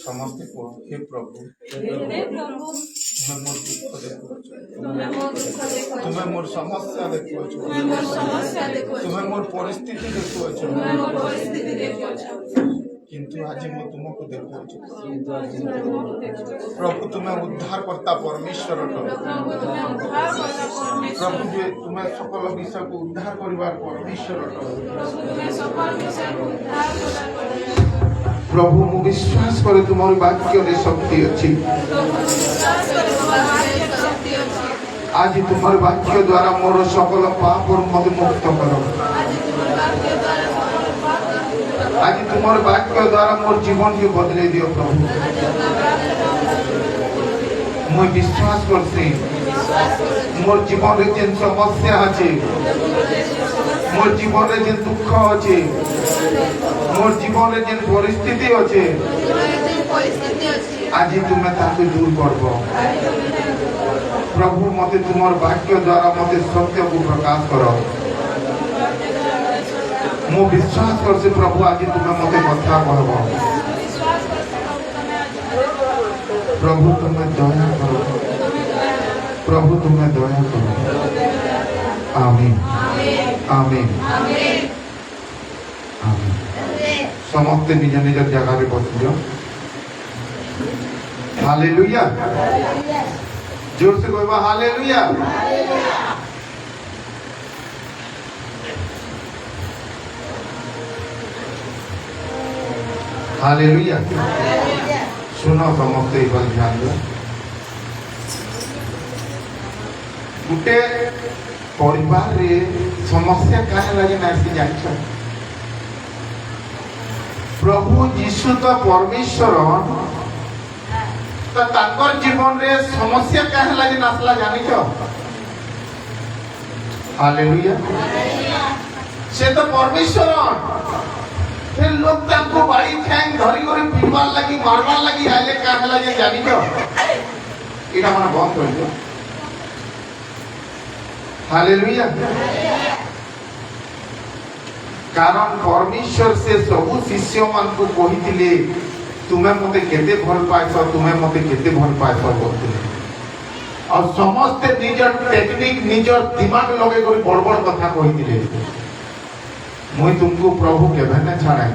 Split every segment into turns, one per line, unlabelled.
ସମସ୍ତେ କୁହ ହେ ପ୍ରଭୁ ତୁମେ ମୋର ଦୁଃଖ ଦେଖୁଅଛ, ତୁମେ ମୋର ସମସ୍ୟା ଦେଖୁଅଛ, ତୁମେ ମୋର ପରିସ୍ଥିତି ଦେଖୁଅଛ, କିନ୍ତୁ ଆଜି ମୁଁ ତୁମକୁ ଦେଖୁଅଛି। ପ୍ରଭୁ ତୁମେ ଉଦ୍ଧାରକର୍ତ୍ତା ପରମେଶ୍ୱର ପ୍ରଭୁ ଯେ ତୁମେ সকল ବିଷୟକୁ ଉଦ୍ଧାର କରିବାର ପରମେଶ୍ୱର प्रभु मु विश्वास करे तुम्हारे वाक्य रे शक्ति अछि। आज तुम्हारे वाक्य द्वारा मोर सकल पाप और मत मुक्त करो। आज तुम्हारे वाक्य द्वारा मोर जीवन के बदले दियो प्रभु। मु विश्वास करसी मोर जीवन रे जेन समस्या अछि, मोर जीवन रे जेन दुख अछि, मोर जीवन रे जेन परिस्थिति अछि, आज तुम्हें ताकि दूर करबो प्रभु। मते तुमर वाक्य द्वारा मते सत्य को प्रकाश करो। मु विश्वास करसी प्रभु आज तुम्हें मते कथा कहबो प्रभु। तुम्हें दया करो प्रभु, तुम्हें दया करो। आमीन आमीन आमीन। समस्त निज निज जगह रे बस जाओ। हालेलुया। जोर से कहबा हालेलुया। हालेलुया। सुनो समस्त एक बार ध्यान दो। गुटे परिवार रे समस्या काहे लगे नासी जानिछ। प्रभु यीशु तो परमेश्वर तो ताकर जीवन रे समस्या काहे लगे नासला जानिछ। हालेलुया। से तो परमेश्वर फिर लोग ताको बाड़ी ठैंग धरी करे पिटवार लगी मारवार लगी आले काहे लगे जानिछ। एटा माने बंद कर दियो। हालेलुया। कारण परमेश्वर से सबु शिष्य मान को कहिथिले तुमे मते केते भल पाइछ, तुमे मते केते भल पाइछ बोलथिले। और समस्त निजर टेक्निक निजर दिमाग लगे कोई बड़-बड़ कथा कहिथिले। मुई तुमको प्रभु केबे न छाड़े,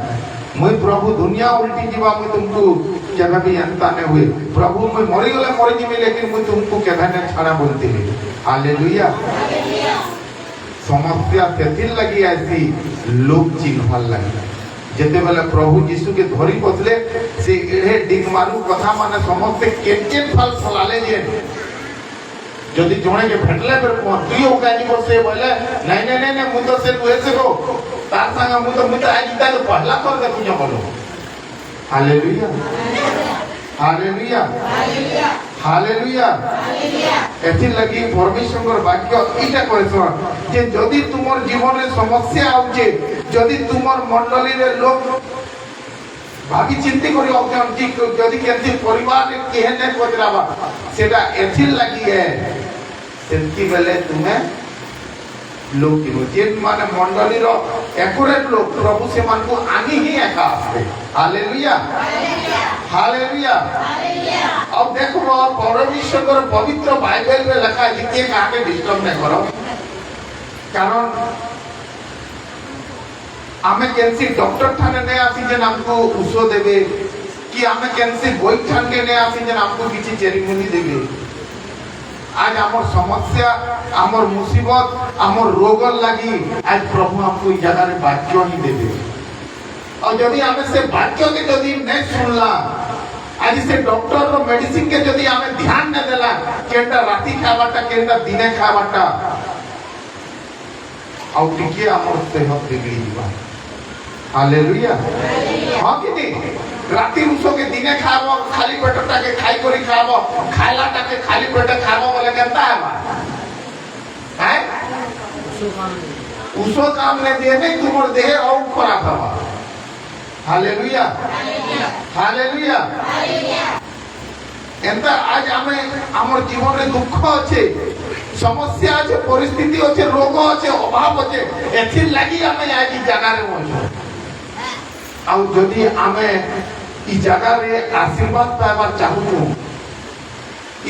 मुई प्रभु दुनिया उल्टी जीवा मुई तुमको केबे भी अंता ने हुए। प्रभु मुई मरि गले मरि जीवी लेकिन मुई तुमको केबे न छाड़ा बोलथिले। हालेलुया। समस्या सेथिल लगी ऐसी लोग चिन्हल लगे। जेते बेले प्रभु यीशु के धरी बसले से एहे डिगमारू कथा माने समस्त केन फल फलाले जे जदि जणे के भेटले पर तुई ओकानी बसे बोले नहीं नहीं नहीं मु तो से तुए से को तार संग मु तो आज तक पहला कर देखु न बोलो। Hallelujah hallelujah hallelujah. एथि लगी परमेश्वर वाक्य इटा कहछ जे जदि तुमर जीवन रे समस्या आउचे, जदि तुमर मंडली रे लोग भाभी चिंता करी ऑप्शन जी जदि केंति परिवार रे केहने कोतराबा सेटा एथि लगी है सेंति बेले तुम्हें लोग जे माने मंडली रो एक्यूरेट लोग प्रभु से मान को आनी ही एका आसे। Hallelujah hallelujah. अब देखो परमेश्वर पवित्र बाइबल में लिखा है कि काके डिस्टर्ब नहीं करो। कारण आमे केंसी डॉक्टर थाने ने आसी जे हमको उषो देबे कि आमे केंसी गोई थान के ने आसी जे हमको किछि सेरेमनी देबे। आज हमर समस्या हमर मुसीबत हमर रोग लगी आज प्रभु हमको ई जगह रे वाक्य ही देबे। और यदि हमें से वाक्य के यदि नहीं सुनला आज से डॉक्टर रो मेडिसिन के यदि हमें ध्यान न देला केंटा राती खावाटा केंटा दिने खावाटा और टिके हमर सेहत बिगड़ी जीवा। हालेलुया। हां कि नहीं राती रुसो के दिने खाबो खाली पेटटा के खाई करी खाबो खालाटा के खाली पेट खाबो बोले केनता है हैं उसो काम ने देने तुमर देह और खराब हवा। Hallelujah hallelujah. एंता आज हमें हमर जीवन रे दुख अच्छे समस्या अच्छे परिस्थिति अच्छे रोग अच्छे अभाव अच्छे एथिर लगी आमे आज जगह रे मौजूद आउ जदि आमे ई जगह रे आशीर्वाद पाइबार चाहूँ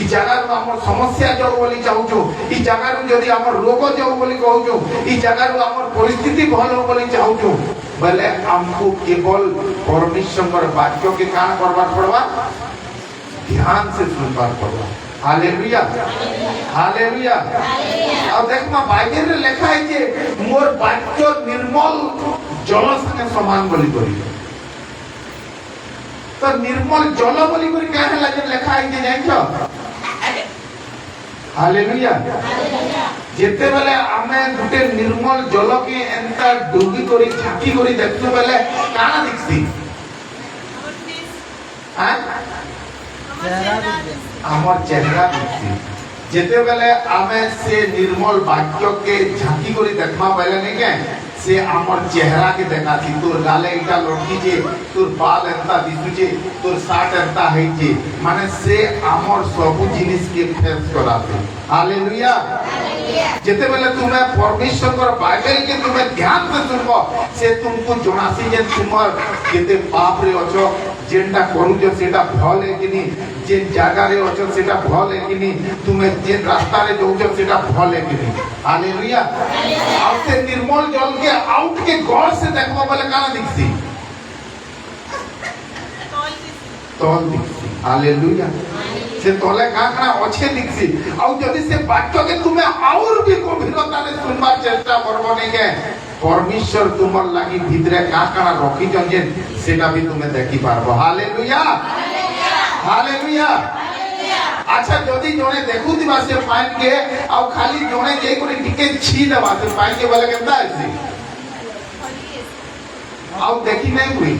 ई जगह रो हमर समस्या जाऊ बोली चाहूँ ई जगह रो जदि हमर रोग जाऊ बोली कहूँ ई जगह रो हमर परिस्थिति भल हो बोली चाहूँ बोले हमको केवल परमेश्वर वाक्य के कान करबार पड़वा ध्यान से सुनबार पड़वा हालेलुया हालेलुया अब देखमा बाइबल रे लिखा है जे मोर वाक्य निर्मल जल संगे समान बोली करी तो निर्मल जल बोली करी काहे लागे लिखा है जे जानछो हालेलुया जेते बेले आमे गुटे निर्मल जल के एंता डुबी करी झांकी करी देखतो बेले काना दिखसी हां हमर चेहरा दिखसी जेते बेले आमे से निर्मल वाक्य के झांकी करी देखमा बेले नहीं के से हमर चेहरा के देखासी तोर गाले इटा लटकी जे तोर बाल एंता दिसुचे तोर साट एंता है जे माने से हमर सब जिनिस के फेस कराते हालेलुया जेते बेले तुमे परमेश्वर बाइबल के तुमे ध्यान से सुनबो से तुमको जणासी जे तुमर केते पाप रे अछो जेंडा करूजो सेटा भल है कि नहीं जे जगह रे अछो सेटा भल है कि नहीं तुमे जे रास्ता रे जोजो सेटा भल है कि नहीं हालेलुया और से निर्मल जल के आउट के गौर से देखबो बोले काना दिखसी तोल दिखसी हालेलुया से तोले काना अच्छे दिखसी और जदी से वाक्य के तुमे और भी गभीरता रे सुनबार चेष्टा करबो नहीं के परमेश्वर तुमर लागि भितरे काना रखी जंजे सेटा भी तुमे देखि पारबो हालेलुया हालेलुया अच्छा जदी जने देखु दिबा से पाइन के आ खाली जने जे कोनी टिके छी देबा से पाइन के बोले केता आसी आ देखि नहीं हुई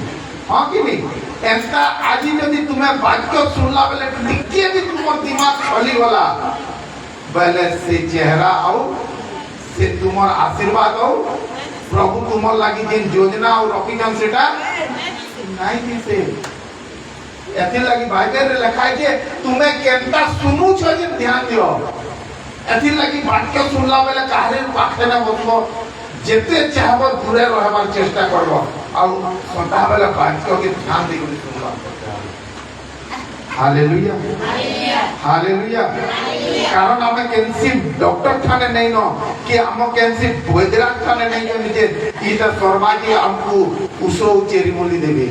हां कि नहीं एंता आज जदी तुमे वाक्य सुनला बेले टिके भी तुमर दिमाग खली होला बेले से चेहरा और से तुमर आशीर्वाद और प्रभु तुमर लागि जे योजना और रखिजन सेटा नहीं दिसे एथि लागि बाइबल रे लिखा है जे तुमे केनता सुनु छ जे ध्यान दियो एथि लागि वाक्य सुनला बेले काहे पाखे न बसबो जेते चाहबो दूरे रहबार चेष्टा करबो आ सदा बेले वाक्य के ध्यान दे के सुनबा हालेलुया हालेलुया कारण हमें केनसी डॉक्टर थाने नहीं नो कि हम केनसी वैद्यरा थाने नहीं जो निजे इटा सर्वाजी हमको उसो चेरीमोली देबे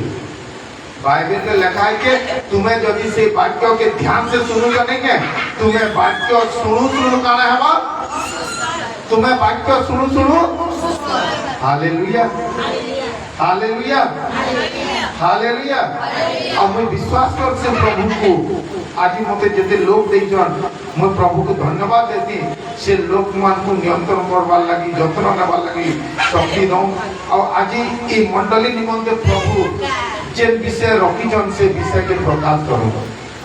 बाइबल में लिखा है कि तुम्हें यदि से वाक्य के ध्यान से सुनोगे नहीं है तुम्हें वाक्य सुनु काना है बा तुम्हें वाक्य सुनु हालेलुया हालेलुया हालेलुया अब मैं विश्वास कर से प्रभु को आज मते जते लोग देखजन मैं प्रभु को धन्यवाद देती से लोक मान को नियंत्रण करबार लागि जतन नेबार लागि शक्ति दो और आज ई मंडली निमंते प्रभु जे विषय रखिजन से विषय के प्रकाश करो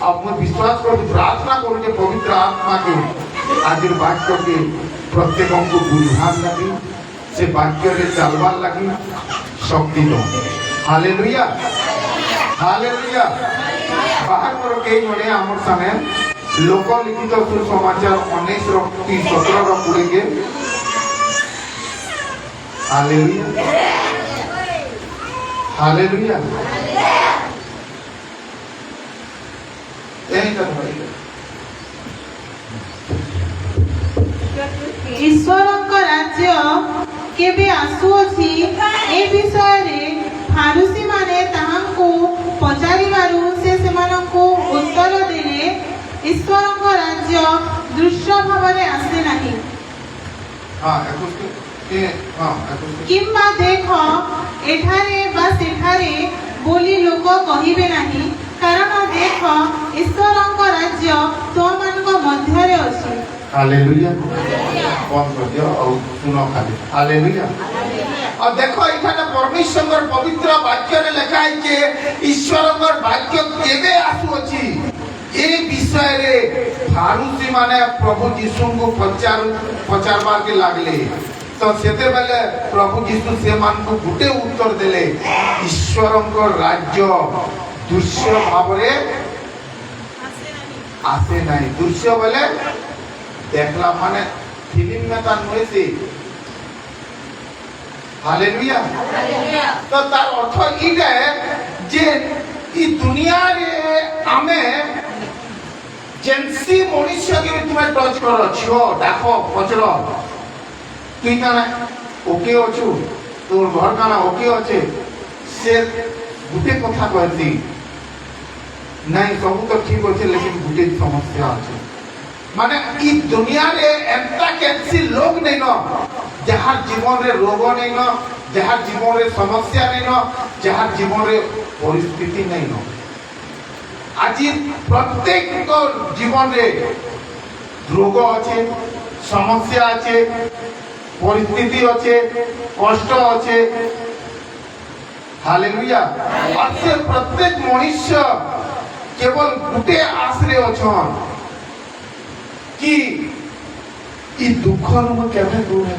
अब मैं विश्वास कर प्रार्थना करूं जे पवित्र आत्मा के आज वाक्य के प्रत्येक को बुझान लगी से वाक्य रे चलबार लगी शक्ति दो हालेलुया हालेलुया बाहर पर के जने हमर संगे लोक लिखित सुसमाचार 19:17 के हालेलुया हालेलुया
ईश्वर राज्य केबे आसुअछि ए विषय रे फारुसी माने ताहांको पचारिबारु से सेमानंको उत्तर देले ईश्वर राज्य दृश्य भावरे आसे नाही किंबा देख एठारे बा सेठारे बोली लोक कहिबे नाही कारण देख ईश्वर राज्य तोमानक मध्यरे अछि
हालेलुया कौन कर दियो और सुनो खाली हालेलुया और देखो इठाने परमेश्वर पवित्र वाक्य रे लिखा है कि ईश्वर वाक्य केबे आसु अछि ए विषय रे फारुसी माने प्रभु यीशु को पचारबार के लागले तो सेते बेले प्रभु यीशु से मान को गुटे उत्तर देले ईश्वरंको राज्य दृश्य भाव रे आसे नहीं दृश्य बेले देखला माने फिल्म में ता नोएसी हालेलुया तो तार अर्थ इटे जे ई दुनिया रे आमे जेंसी मनुष्य के तुमे टच करो छो देखो पचरो तुई काना ओके अछु तोर घर काना ओके अछे से गुटे कथा कहती नहीं सब तो ठीक होते लेकिन गुटे समस्या আছে माने ई दुनिया रे एंता कैसी लोग नहीं न जहार जीवन रे रोग नहीं न जहार जीवन रे समस्या नहीं न जहार जीवन रे परिस्थिति नहीं न आज प्रत्येक को जीवन रे रोग আছে समस्या আছে परिस्थिति আছে कष्ट আছে हालेलुया और से प्रत्येक मनुष्य केवल गुटे आश्रय अछन कि ई दुख न केबे दूर है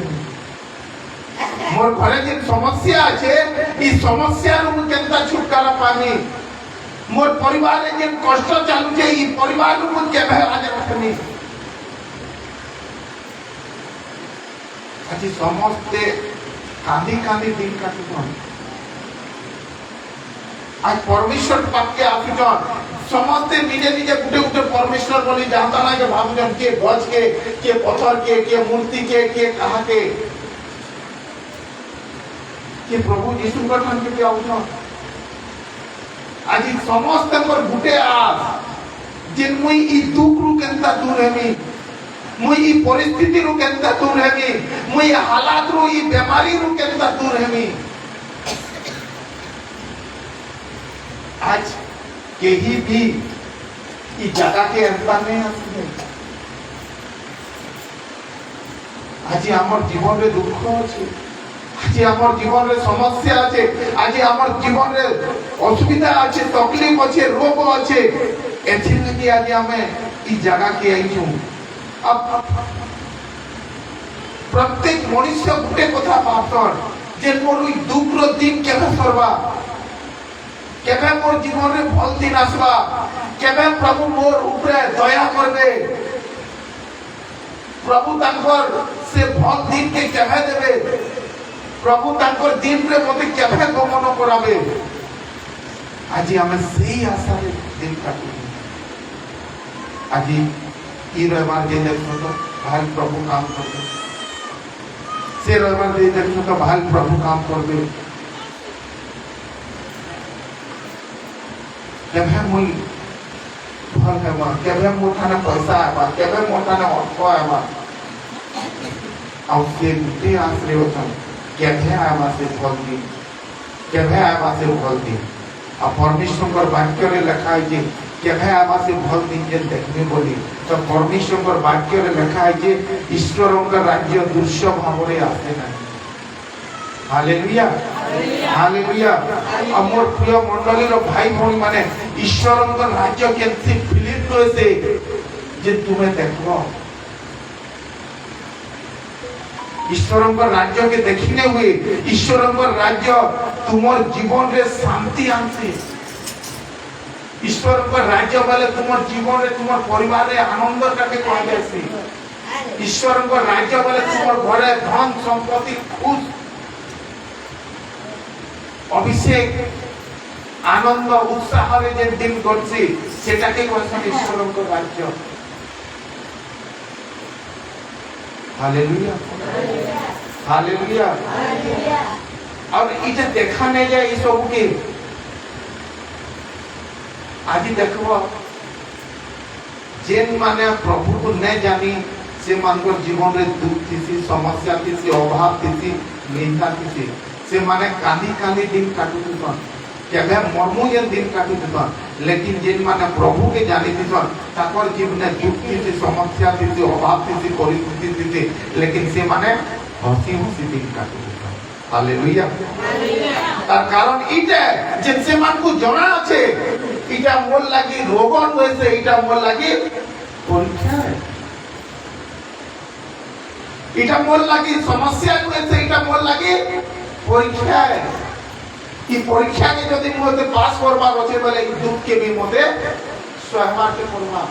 मोर घरे जे समस्या আছে ई समस्या नु केनता छुटकारा पानी मोर परिवार रे जे कष्ट चालू छे ई परिवार नु केबे आज रखनी आज समस्ते कांदी कांदी दिन काटुछन आज परमेश्वर पाके आफिजन समस्ते निजे निजे गुटे गुटे परमेश्वर बोली जानता ना के भाबुजन के गज के पत्थर के मूर्ति के कहा के प्रभु यीशु कठन के आउछन आज समस्त पर गुटे आस जिन मुई ई दुख रु केनता दूर हेमी मुई ई परिस्थिति रु केनता दूर हेमी मुई हालात रु ई बीमारी रु केनता दूर हेमी आज केही भी ई जगह के अंतर नहीं आसले आज हमर जीवन रे दुख अछि आज हमर जीवन रे समस्या अछि आज हमर जीवन रे असुविधा अछि तकलीफ अछि रोग अछि एथि लगी आज हमें ई जगह के आइछु अब प्रत्येक मनुष्य गुटे कथा भाबतन जे मोर ई दुख रो दिन केबे सरबा केबे मोर जीवन रे भल दिन आसबा केबे प्रभु मोर ऊपर दया करबे प्रभु तांकर से भल दिन के केबे देबे प्रभु तांकर दिन रे मते केबे गमन कराबे आज हमें सही आशा रे दिन काटू आज ई रविवार जे देखो तो भाई प्रभु काम करबे से रविवार जे देखो तो भाई प्रभु काम करबे केबे मुई भल हेबा केबे मोठाना पैसा आबा केबे मोठाना अर्थ आबा आउ से गुटे आश्रय होतन केबे आबा से भल दिन केबे आबा से भल दिन आ परमेश्वर वाक्य रे लिखा है जे केबे आबा से भल दिन जे देखबे बोली तो परमेश्वर वाक्य रे लिखा है जे ईश्वरक राज्य दृश्य भाव रे आसे ना हालेलुया हालेलुया अमर प्रिय मंडली रो भाई भौणी माने ईश्वरक राज्य केनसी फिलिप होसे जे तुमे देखो ईश्वरक राज्य के देखिने हुए ईश्वरक राज्य तुमर जीवन रे शांति आनसे ईश्वरक राज्य वाले तुमर जीवन रे तुमर परिवार रे आनंद काटे कह जासी ईश्वरक राज्य वाले तुमर घरे धन संपत्ति खुश अभिषेक आनंद उत्साह रे जे दिन करछि सेटा के कहछन ईश्वरक राज्य हालेलुया हालेलुया और इजे देखा नहीं जाए ई सब के आज देखबो जेन माने प्रभु को नहीं जानी से मानकर जीवन रे दुख थी समस्या थी अभाव थी निंदा थी से माने कांदी कांदी दिन काटुछन केबे मरमु जे दिन काटुछन लेकिन जेन माने प्रभु के जानी थीसन ताकर जीवन दुख थी समस्या थी अभाव थी परिस्थिति थी लेकिन से माने हंसी हंसी दिन काटुछन हालेलुया तार कारण इटे जे से मान को जणा আছে इटा मोर लागि रोग होइसे इटा मोर लागि परीक्षा इटा मोर लागि समस्या होइसे इटा मोर लागि परीक्षा है ई परीक्षा के जदि मोते पास करबा रछे बोले दुख के भी मोते सहमा के करबा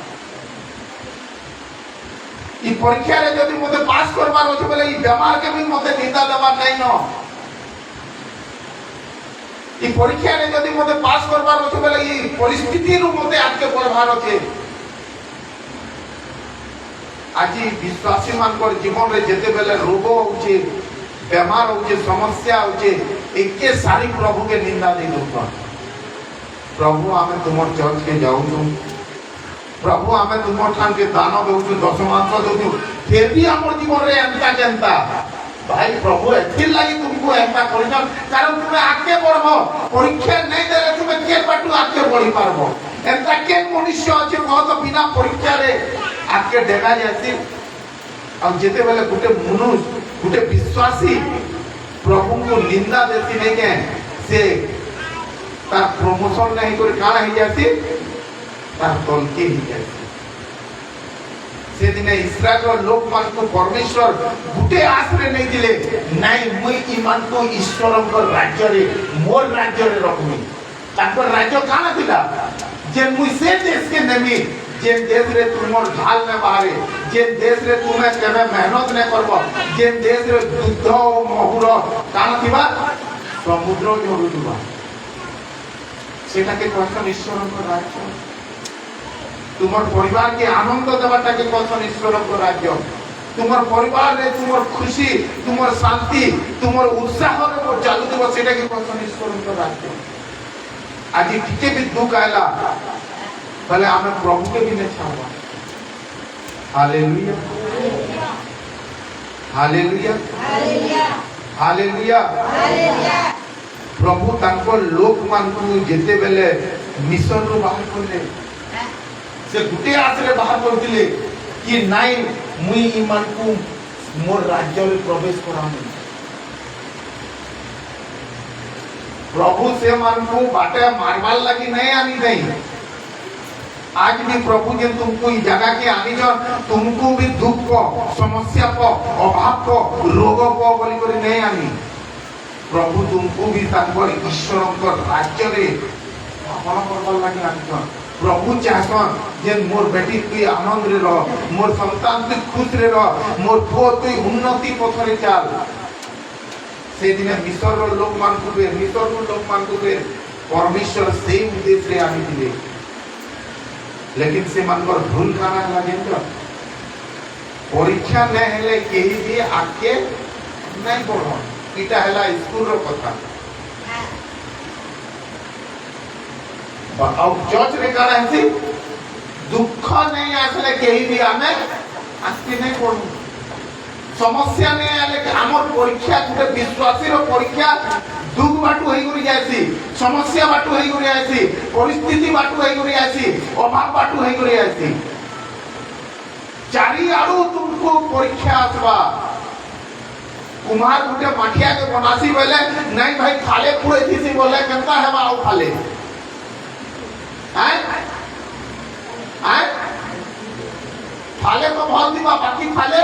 ই পরীক্ষারে যদি মতে পাস করবার আছে বলে ই বেমারকে भी মতে নিন্দা দেবার নাই ন ই পরীক্ষারে যদি মতে পাস করবার আছে বলে ই পরিস্থিতির মতে আজকে পড়বার আছে আজি বিশ্বাসী মানকর জীবনে যেতে বেলে রোগ হচ্ছে বেমার হচ্ছে সমস্যা হচ্ছে একে সারি প্রভুকে নিন্দা দেই দোকান প্রভু আমি তোমার চর্চকে যাউছু প্রভু আমি তোমার ঠানকে দান দেউছু দশমাংশ দেউছু ফির भी আমার জীবনে এন্তা কেন্তা ভাই প্রভু এথির লাগি তুমকু এন্তা করিছ কারণ তুমি আগে পড়ব পরীক্ষা নাই দেলে তুমি কে পাটু আগে পড়ি পারব এন্তা কে মনুষ্য আছে বহুত বিনা পরীক্ষারে আগে দেখা যাচ্ছে আর যেতে বেলে গোটে মনুষ গোটে বিশ্বাসী প্রভুଙ୍କୁ নিন্দা দেতি নাই কে সে তার প্রমোশন নাই করে কানা হই যাচ্ছে তার তলকে হই যাচ্ছে সেদিনে ইসরায়েলের লোকমানଙ୍କୁ পরমেশ্বর গোটে আশ্রয় নেই দিলে নাই মুই ইমানକୁ ঈশ্বরଙ୍କ রাজ্যরে মোর রাজ্যরে রকমি তারপর রাজ্য কানা ଥିଲା যে মুই সে দেশকে নেমি যে দেশরে তুমর ঢাল নে বাহারে যে দেশরে তুমি কেবে মেহনত নে করব যে দেশরে যুদ্ধ ও মহুর কানা থিবা সমুদ্র জড়ুবা সেটাকে কোন ঈশ্বরଙ୍କ রাজ্য তোমার পরিবারকে আনন্দ দেওয়াটাকে কোন ঈশ্বরଙ୍କ রাজ্য তোমার পরিবারে তোমার খুশি তোমার শান্তি তোমার উৎসাহরে চালু দেব সেটাকে কোন ঈশ্বরଙ୍କ রাজ্য আজি টিকে भी दुख आयला भले हमें प्रभु के भी नहीं छावा हालेलुया हालेलुया हालेलुया प्रभु तांको लोक मानकु जेते बेले मिशन रो बाहर करले से गुटे आसरे बाहर करथिले कि नाइ मुई ईमान को मोर राज्य में प्रवेश करानी प्रभु से मान को बाटे मारवाल लगी नहीं आनी नहीं आज भी प्रभु जन तुमको इस जगह के आनी जो तुमको भी दुख को समस्या को अभाव को रोग को बोली कर नहीं आनी प्रभु तुमको भी तांकर ईश्वरଙ୍କ राज्य रे स्थापन करबार लागि आनी जो प्रभु चाहसन जे मोर बेटी तू आनंद रे रह मोर संतान तू खुश रे रह मोर पुओ तू उन्नति पथ रे चल से दिन मिस्र लोक मान को मिस्र लोक मान को परमेश्वर से उद्देश्य रे आनी दिले लेकिन से मानकर भूल खाना लगे तो परीक्षा नहीं हेले केही भी आके नहीं पढ़ो इटा हेला स्कूल रो कथा और चर्च रे काना है दुख नहीं आसले केही भी हमें आस्ती नहीं पढ़ो समस्या नहीं आले हमर परीक्षा गुटे विश्वासी रो परीक्षा दुख बाटू होई गुरी जायसी समस्या बाटू होई गुरी आसी परिस्थिति बाटू होई गुरी आसी अभाव बाटू होई गुरी आसी चारी आड़ू तुमको परीक्षा आसबा कुमार गुटे माठिया के बनासी बोले नहीं भाई खाले पुरे थीसी बोले केनता हेबा आउ खाले हैं हैं खाले तो बहुत दिबा बाकी खाले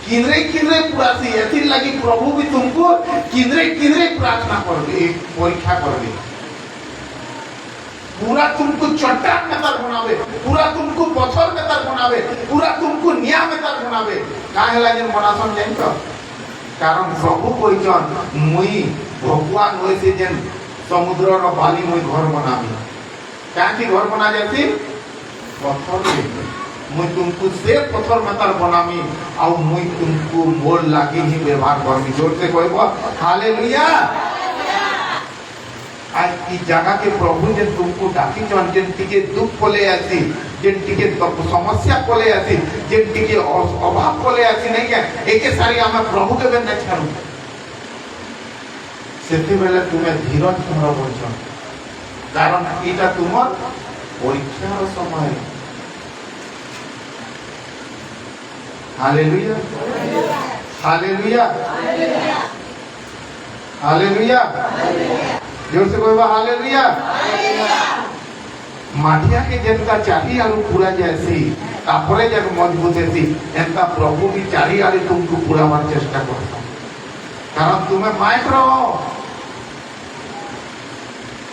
किनरे किनरे पुरासी एथिर लगी प्रभु भी तुमको किनरे किनरे प्रार्थना करबे परीक्षा करबे पूरा तुमको चट्टान में तर बनावे पूरा तुमको पत्थर में तर बनावे पूरा तुमको निया में तर बनावे काहे लागि मनासन जानि तो कारण प्रभु कहिजन मुई भगवान होय से जेन समुद्र रो बाली मुई घर बनाबी काहे घर बना जाती पत्थर में मुई तुमको से पत्थर में तर बनामी और मुई तुमको मोल लागी ही व्यवहार करमी जोर से कहबो हालेलुया आज की जगह के प्रभु जे तुमको डाकी जन जेन टिके दुख कोले आसी जेन टिके समस्या कोले आसी जेन टिके अभाव कोले आसी नहीं क्या एके सारी हम प्रभु के बेन छारू सेते बेले तुमे धीरज धर बोलछ कारण एटा तुमर परीक्षार समय हालेलुया हालेलुया हालेलुया जोर से कहबा हालेलुया माठिया के जनता चाही आलू पूरा जैसी तापरे जग मजबूत ऐसी एंता प्रभु भी चाही आलू तुमको पूरा मान चेष्टा करता कारण तुम्हें माइक रहो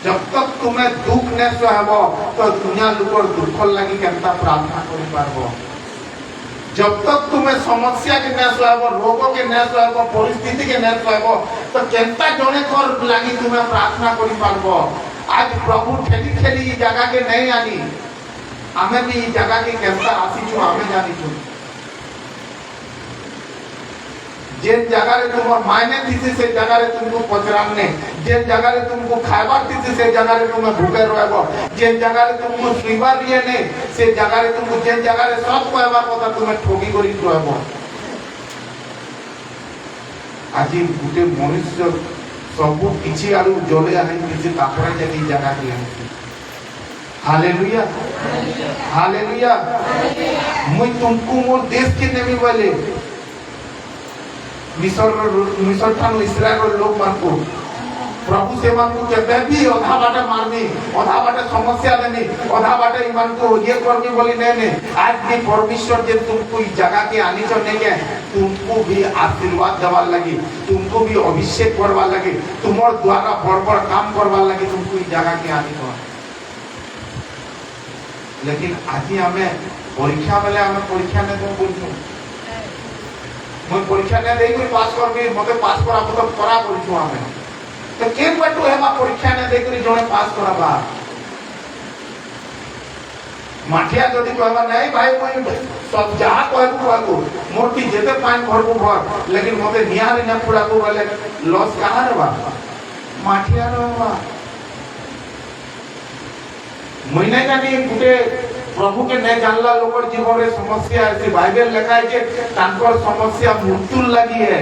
जब तक तुम्हें दुख न सहबो तो दुनिया लोकर दुख लगी केनता प्रार्थना करि पारबो जब तक तुम्हें समस्या के न सुहाब रोग के न सुहाब परिस्थिति के न सुहाब तो केनता जने कर लागी तुम्हें प्रार्थना करि पारबो। आज प्रभु ठेली ठेली ई जगह के नहीं आनी हमें भी ई जगह के केनता आसी छु हमें जानी छु जेन जगह रे तुम मायने थी से जगह रे तुमको पचराने जेन जगह रे तुमको खाइबार थी से जगह रे तुम भूखे रहबो जेन जगह रे तुमको सुइबार लिए ने से जगह रे तुमको जेन जगह रे सब कहबार কথা তুমি ঠকি করি रहबो। আজি গুটে মনুষ্য सब किछि आरु जले आही किछि तापरे जगी जगह दिया हालेलुया हालेलुया मुई तुमको मोर देश के नेमी बोले मिसर ठानु इस्राएल लोग मानको प्रभु से मानको केबे भी अधा बाटे मारनी अधा बाटे समस्या देनी अधा बाटे ईमान को ये करनी बोली नहीं आज भी परमेश्वर जे तुमको इस जगह के आनी चने के तुमको भी आशीर्वाद देवा लगी तुमको भी अभिषेक करवा लगी तुम्हारे द्वारा बड़ बड़ काम करवा लगी तुमको इस जगह के आनी को। लेकिन आज हमें परीक्षा बेले हमें परीक्षा ने तुम बोलছো मैं परीक्षा ने देई कोई पास करबी मते पास करा तो करा करिछु हमें तो के बटू हेमा परीक्षा ने देई करी जने पास कराबा माठिया जदी कहबा नहीं भाई मैं सब जहां कहबू मोटी जेते पान भरबू भर लेकिन मते निहार न पुराबू वाले लॉस कहां रहबा माठिया रहबा महीने जानी गुटे प्रभु के नहीं जानला लोकर जीवन रे समस्या ऐसी बाइबल लिखा है कि तांकर समस्या मृत्यु लगी है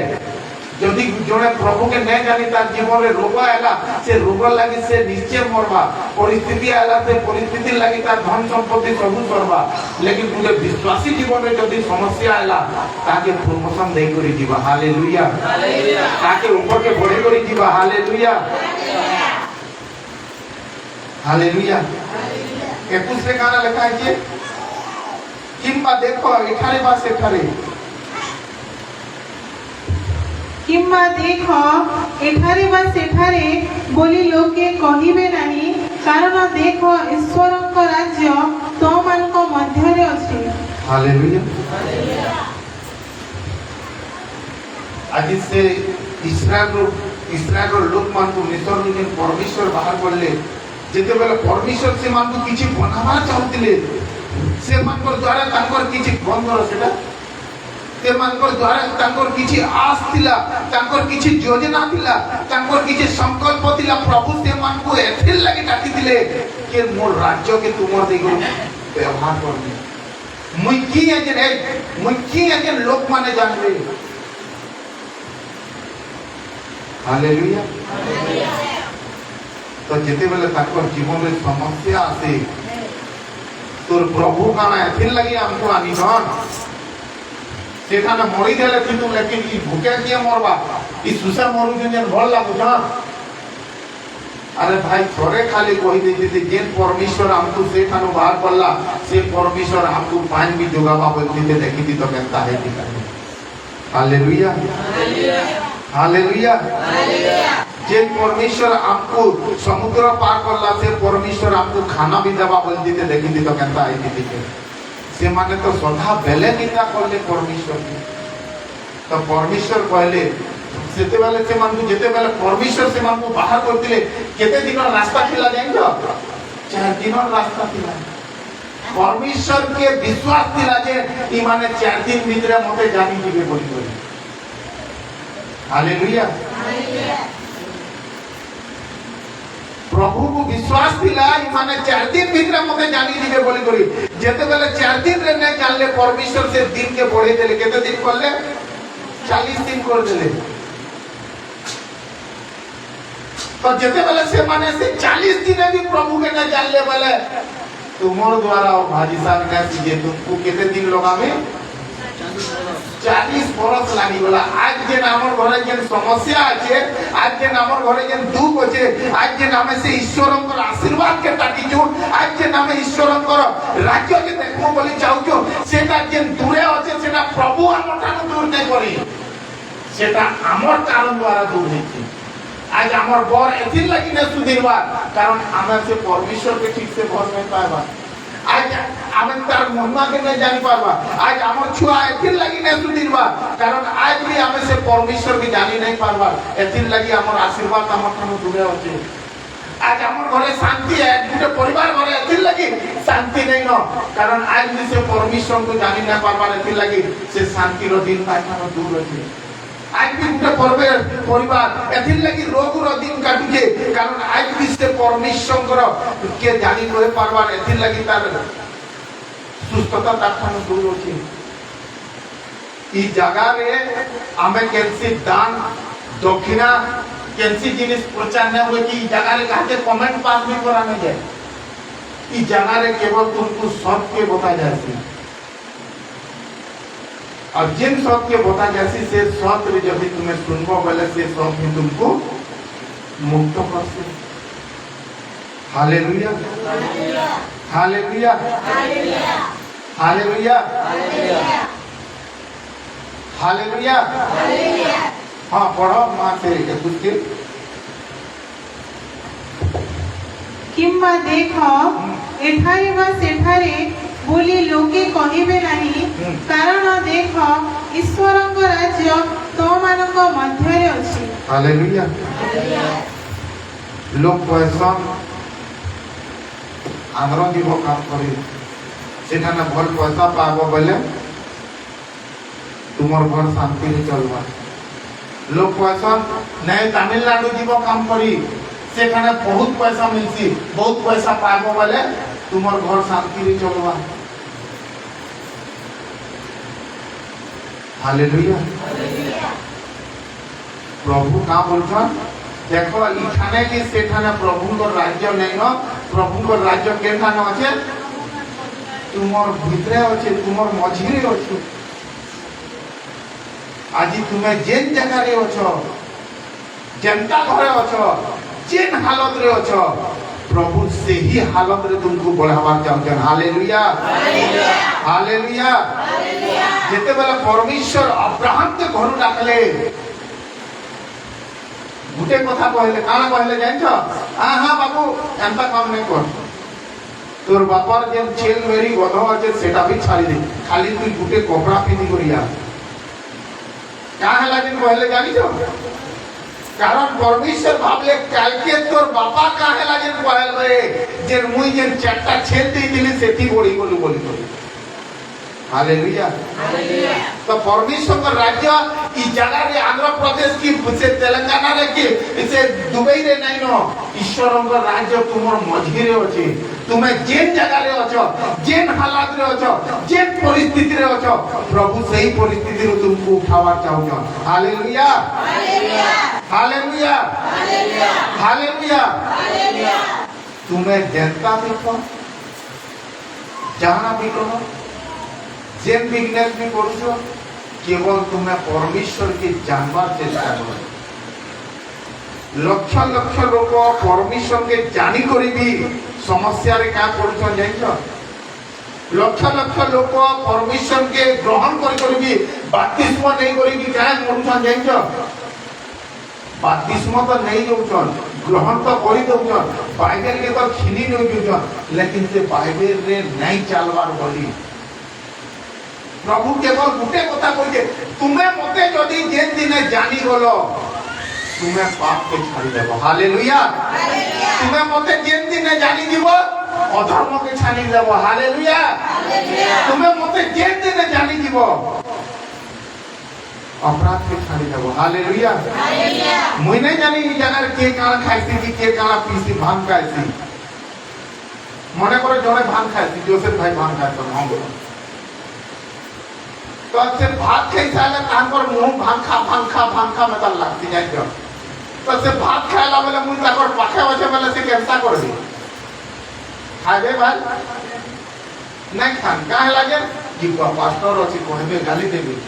यदि जने प्रभु के नहीं जानी तार जीवन रे रोग आला से रोग लगी से निश्चय मरबा परिस्थिति आला से परिस्थिति लगी तार धन संपत्ति सब करबा लेकिन तुझे विश्वासी जीवन रे यदि समस्या आला ताके प्रमोशन दे करी जीवा हालेलुया हालेलुया ताके ऊपर के बढ़े करी जीवा हालेलुया हालेलुया 21 रे गाना लिखा है कि किंबा देखो एठारे बास एठारे
किंबा देखो एठारे बा सेठारे बोली लोके कहिबे नाही कारण देखो ईश्वरक राज्य तो मानक मध्य रे अछि
हालेलुया आज से इस्राएल लोक मान को मिस्र नु परमेश्वर बाहर करले जेते बेले परमेश्वर से मान को किछि बनावा चाहतिले से मान को द्वारा तांकर किछि बंदर सेटा से मान को द्वारा तांकर किछि आस थिला तांकर किछि योजना थिला तांकर किछि संकल्प थिला प्रभु से मान को एथिल लागि डाकी दिले के मोर राज्य के तुमर देखो व्यवहार करनी मुई की अजन लोक माने जानबे हालेलुया हालेलुया तो जेते बेले ताकर जीवन रे समस्या आसे तोर प्रभु काना एथिल लागि हमको आनी हन सेठाने मरि देले तू लेकिन ई भूखे के मरबा ई सुसा मरु जन भल लागु छ अरे भाई थोड़े खाली कहि दे जे जेन परमेश्वर हमको सेठानो बाहर पड़ला से परमेश्वर हमको पानी भी जोगावा बोलते देखि दी तो कहता है कि हालेलुया हालेलुया हालेलुया हालेलुया जे परमेश्वर हमको समुद्र पार करला से परमेश्वर हमको खाना भी देवा बोल देते देखि दी तो कहता है कि से माने तो सदा बेले निंदा करले परमेश्वर तो परमेश्वर कहले सेते बेले से मानू जेते बेले परमेश्वर से मानू बाहर करतिले केते दिन रास्ता खिला जाइयो 4 दिन रास्ता खिला परमेश्वर के विश्वास दिला जे ई माने 4 दिन भीतर मते जानी दिबे बोली बोली हालेलुया हालेलुया प्रभु को विश्वास दिला माने 4 दिन भीतर मते जानी दिबे बोली करी जेते बेले 4 दिन रे नै जानले परमेश्वर से दिन के बढ़े देले केते दिन करले 40 दिन कर देले तो जेते बेले से माने से 40 दिन भी प्रभु के नै जानले बोले तुमर द्वारा और भाजी साहब ने जे तुमको केते दिन लगावे 40 बरस लागि गला आज जे हमर घरे जे समस्या আছে आज जे हमर घरे जे दुख আছে आज जे नामे से ईश्वरंकर आशीर्वाद के टाकिछु आज जे नामे ईश्वरंकर राज्य के देखो बोली चाहूछु सेटा जे दूरे আছে सेटा प्रभु हमर ठानु दूर नै करी सेटा हमर कारण द्वारा दूर हेछि आज हमर बर एथिन लागि ने सुधिरबा कारण हमें से परमेश्वर के ठीक से भर नै पाएबा आज আমি তার মহিমাকে নাই জানি পারবা আজ আমার ছুয়া এথির লাগি না সুদিনবা কারণ আজ भी আমি সে পরমেশ্বরকে জানি নাই পারবা এথির লাগি আমার আশীর্বাদ আমার ঠানো দূরে আছে আজ আমার ঘরে শান্তি এক দুটো পরিবার ঘরে এথির লাগি শান্তি নাই ন কারণ আজ भी সে পরমেশ্বরকে জানি না পারবা এথির লাগি সে শান্তির দিন তাই ঠানো দূর আছে আজ भी গোটে পরিবার এথির লাগি রোগর দিন কাটুছে কারণ আজ भी সে পরমেশ্বরଙ୍କର কে জানি কই পারবার এথির লাগি তার সুস্থতা তার ঠানো দূর আছে ই জায়গারে আমি কেনসি দান দক্ষিণা কেনসি জিনিস প্রচার না हुए कि ই জায়গারে কাছে কমেন্ট পাস भी করা नहीं जाए ই জায়গারে কেবল तुमको सत्य बता जासी और जिन सत्य बता जासी से सत्य जब भी तुम्हें सुनबो बोले से सत्य तुमको मुक्त करसे hallelujah hallelujah hallelujah hallelujah hallelujah हाँ पढ़ो माँ से कुछ के
किम्मा देख एठारे वा सेठारे बोली लोके कहिबे नाही कारण देख ईश्वरଙ୍କ राज्य तोମାନଙ୍କ ମଧ୍ୟରେ ଅଛି
हालेलुया लोग पैसा आंध्र जीव काम करे सेठा ना भल पैसा पाबो बोले तुमर घर शांति रे चलबा लोग पैसा नहीं तमिलनाडु जीव काम करी सेखाने बहुत पैसा मिलसी बहुत पैसा पाबो बोले तुमर घर शांति रे चलबा हालेलुया प्रभु का बोलछन देखो इठाने की सेठाने प्रभु को राज्य नहीं न प्रभु को राज्य केठाने আছে तुमर ভিতরে আছে तुमर মঝিরে আছে আজি তুমি যেন জায়গায় আছো जनता घरे अछो जेन हालत रे अछो प्रभु से ही हालत रे तुमको बढ़ावा चाहछन हालेलुया हालेलुया हालेलुया जेते बेला परमेश्वर अब्राहम के घर डाकले गुटे कथा कहले काना कहले जानछो हां बाबू एंता काम नहीं कर तोर बापर जेन छेल मेरी गध আছে সেটা भी ছাড়ি दे खाली তুই गुटे कपड़ा पिनी करिया का हला दिन कहले जानिछो कारण परमेश्वर भाबले कालके तोर बापा काहे लागे कहल रे जे मुई जे चारटा छेल दे दिली सेठी बड़ी बोली बोली हालेलुया हालेलुया तो परमेश्वर का राज्य ई जगह रे आंध्र प्रदेश की से तेलंगाना रे की से दुबई रे नहीं नो ईश्वर का राज्य तुमर मझी रे अछि तुम्हें जेन जगह रे अछो जेन हालात रे अछो जेन परिस्थिति रे अछो प्रभु सही परिस्थिति रे तुमको उठावा चाहछन hallelujah hallelujah hallelujah hallelujah hallelujah hallelujah तुम्हें जनता देखो जहां भी करो जेन बिजनेस भी करो केवल तुम्हें परमेश्वर के जानवर चेष्टा करो लक्ष लक्ष लोक परमेश्वर के जानी करी भी समस्या रे का पड़छन जाइछो लक्ष लक्ष लोक परमेश्वर के ग्रहण करी भी बपतिस्मा नहीं करी कि का मरुछन जाइछो बपतिस्मा तो नहीं जोछन ग्रहण तो करी दोछन बाइबल के तो खिनी नहीं जोछन लेकिन से बाइबल रे नहीं चलवार बोली प्रभु केवल गुटे कथा कहिजे तुम्हें मते जदी जेन दिने जानी गलो तुम्हें पाप के छाड़ी देबो हालेलुया हालेलुया तुम्हें मते जेन दिने जानी दिबो अधर्म के छाड़ी देबो हालेलुया हालेलुया तुम्हें मते जेन दिने जानी दिबो अपराध के छाड़ी देबो हालेलुया हालेलुया मुई नहीं जानी ई जगह के काना खाइसी कि के काना पीसी भांग खाइसी मने करे जने भांग खाइसी जोसेफ भाई भांग खाइतो हम तो से भात खाई साले कान पर मुंह भांग खा में तो लगती जाय जो तो से भात खाइला बेले मुई ताकर पाखे बचे बेले से केमता कर दी खाबे भाई नहीं खान काहे लागे कि पास्टर अछि कहबे गाली देबे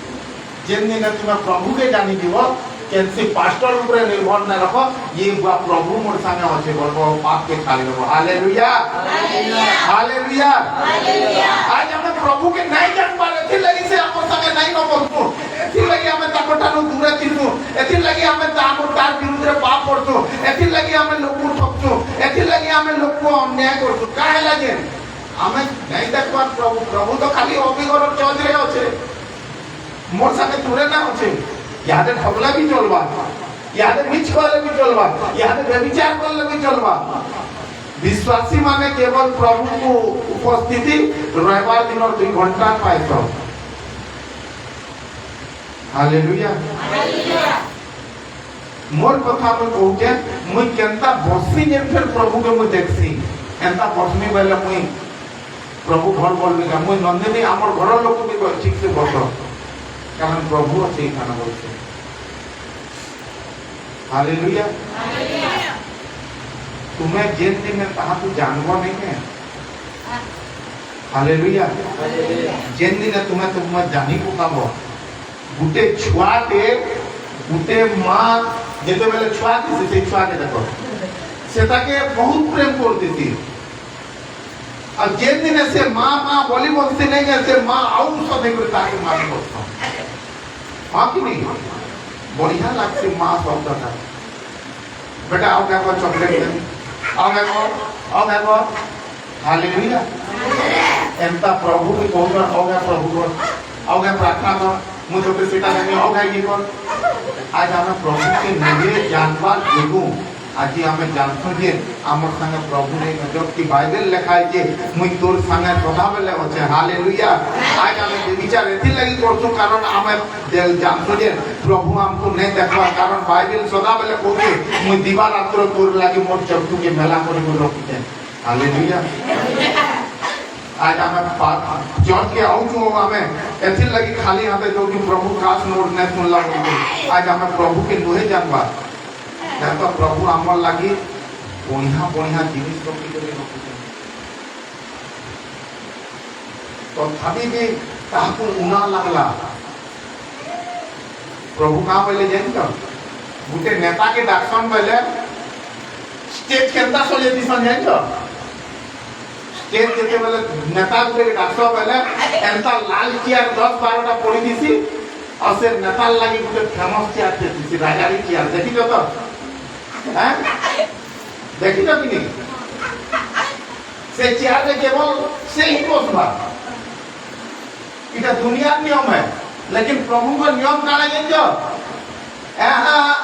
जेन दिन तुम प्रभु के जानी दिवो केनसी पास्टर ऊपर निर्भर न रखो ये बुआ प्रभु मोर संगे अछि बोलबो पाप के खाली देबो हालेलुया हालेलुया हालेलुया हालेलुया आज हम प्रभु के नहीं जान पाले थी लगी से अपन संगे नहीं न बोलतो एथि लगी हमें ताकोटानु दूरे थिनु एथि लगी हमें ताको तार विरुद्ध रे पाप करतो एथि लगी हमें लोक को ठकतो एथि लगी हमें लोक को अन्याय करतो काहे लागे आमे नहीं देखबार प्रभु प्रभु तो खाली अभिगर चर्च रे আছে मोर संगे तुरे ना আছে यादे ढबला भी चलबा यादे मिछ करले भी चलबा यादे व्यभिचार करले भी चलबा विश्वासी माने केवल प्रभु को उपस्थिति रविवार दिन और 2 घंटा पाए तो हालेलुया हालेलुया मोर कथा में कहूजे मुई केनता बसी जे फिर प्रभु के मुई देखसी एंता बसमी बेले मुई प्रभु घर बोलबे का मुई नंदिनी हमर घर लोक भी ठीक से बस कारण प्रभु अछि खाना बोलते हालेलुया हालेलुया तुम्हें जिन दिन में कहा तू जानबो नहीं है हालेलुया हालेलुया जिन दिन तुम्हें जानी को काबो गुटे छुआ के गुटे मां जेते बेले छुआ के से छुआ के देखो सेटा के बहुत प्रेम करती थी और जिन दिन से मां मां बोली बोलती नहीं है से मां आउ सब देखो ताकि मां बोलता हां कि नहीं बढ़िया लगती मां शब्द का बेटा आओ क्या चॉकलेट आओ देखो हालेलुया एंता प्रभु की कहूँ आओ प्रभु को आओ प्रार्थना कर मुझे तो सीटा नहीं आओ ये कर आज हमें प्रभु के निजे जानबार जोगु आज हमें जानतो जे हमर संगे प्रभु ने जब की बाइबल लिखाई जे मुई तोर संगे सदा बेले होचे हालेलुया आज हमें विचार एथि लगी करछु कारण हमें जानतो जे प्रभु हमको नहीं देखबा कारण बाइबल सदा बेले कहते मुई दीवा रात्र तोर लागि मोर चक्कू के मेला करे को रखते हालेलुया आज हमें चर्च के आउ जो हमें एथि लगी खाली हाथे जो कि प्रभु खास नोट नहीं सुनला आज हमें प्रभु के नोहे जानबा तो प्रभु आमर लगी बढ़िया बढ़िया जिनिस रखी तो तथापि भी ताकू उना लगला प्रभु कहाँ पहले जान गुटे नेता के डाक्सन पहले स्टेज केंता चले दिसन जान स्टेज जेते बेले नेता गुटे डाक्सन पहले एंता लाल चेयर 10-12टा पड़ी दिसी और से नेता लगी गुटे फेमस चेयर थे दिसी राजारी चेयर देखि तो देखी तो कि नहीं से चेयर में केवल से ही बसबा इटा दुनिया नियम है लेकिन प्रभु का नियम काला जेंजो